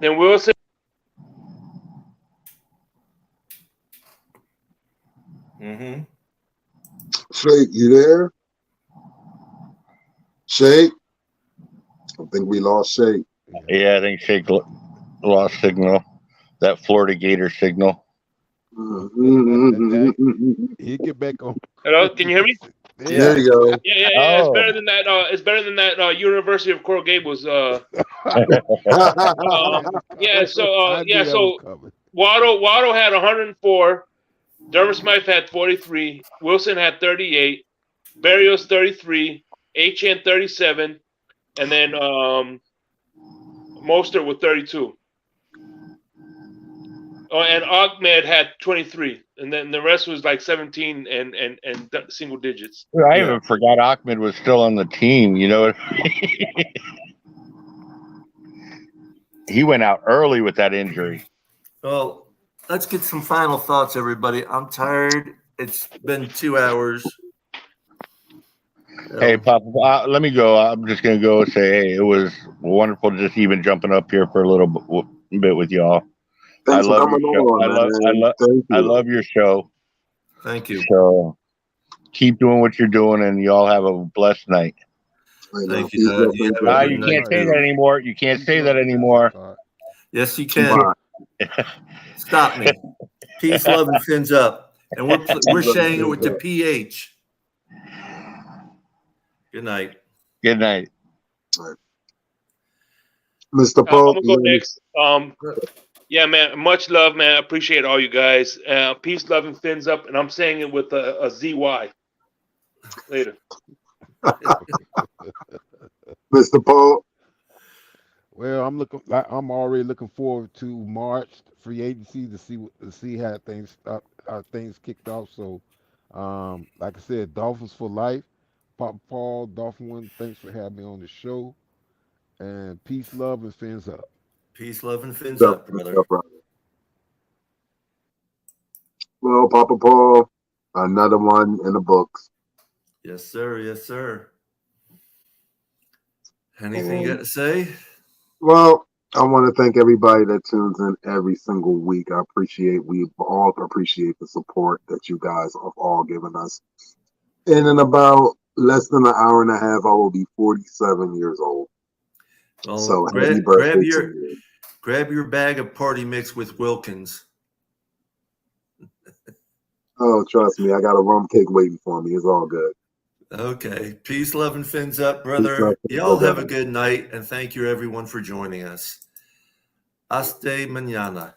Then Wilson. Mm-hmm. Shake, you there? Shake? I think we lost Shake. Yeah, I think Shake lost signal. That Florida Gator signal. He get back on. Hello, can you hear me? There you go. Yeah. Oh. It's better than that. It's better than that. University of Coral Gables. So Waddle had 104. Durham Smythe had 43. Wilson had 38. Barrios 33. H.N. 37. And then Mostert with 32. Oh, and Ahmed had 23, and then the rest was like 17 and single digits. I Yeah. even forgot Ahmed was still on the team. You know, he went out early with that injury. Well, let's get some final thoughts, everybody. I'm tired. It's been 2 hours. Hey, Papa, let me go. I'm just gonna go and say, hey, it was wonderful just even jumping up here for a little bit with y'all. Thanks for coming your show. on, man. Thank you. I love your show. Thank you. So keep doing what you're doing, and y'all have a blessed night. Thank you. You can't say that anymore. You can't say that anymore. Yes, you can. Stop me. Peace, love, and fins up. And we're saying it with the PH. Good night. Good night. Mr. Pope. I'm gonna go next. Yeah, man. Much love, man. I appreciate all you guys. Peace, love, and fins up. And I'm saying it with a ZY. Later. Mr. Pope. Well, I'm already looking forward to March free agency to see how things kicked off. So, like I said, Dolphins for life. Papa Paul, Dolphin One, thanks for having me on the show. And peace, love, and fins up. Peace, love, and fins up, brother. Well, Papa Paul, another one in the books. Yes, sir. Yes, sir. Anything you got to say? Well, I want to thank everybody that tunes in every single week. We all appreciate the support that you guys have all given us. And in about less than an hour and a half, I will be 47 years old. Well, so happy birthday to you. Grab your bag of party mix with Wilkins. Oh, trust me, I got a rum cake waiting for me. It's all good. Okay. Peace, love, and fins up, brother. Y'all have a good night, and thank you, everyone, for joining us. Hasta mañana.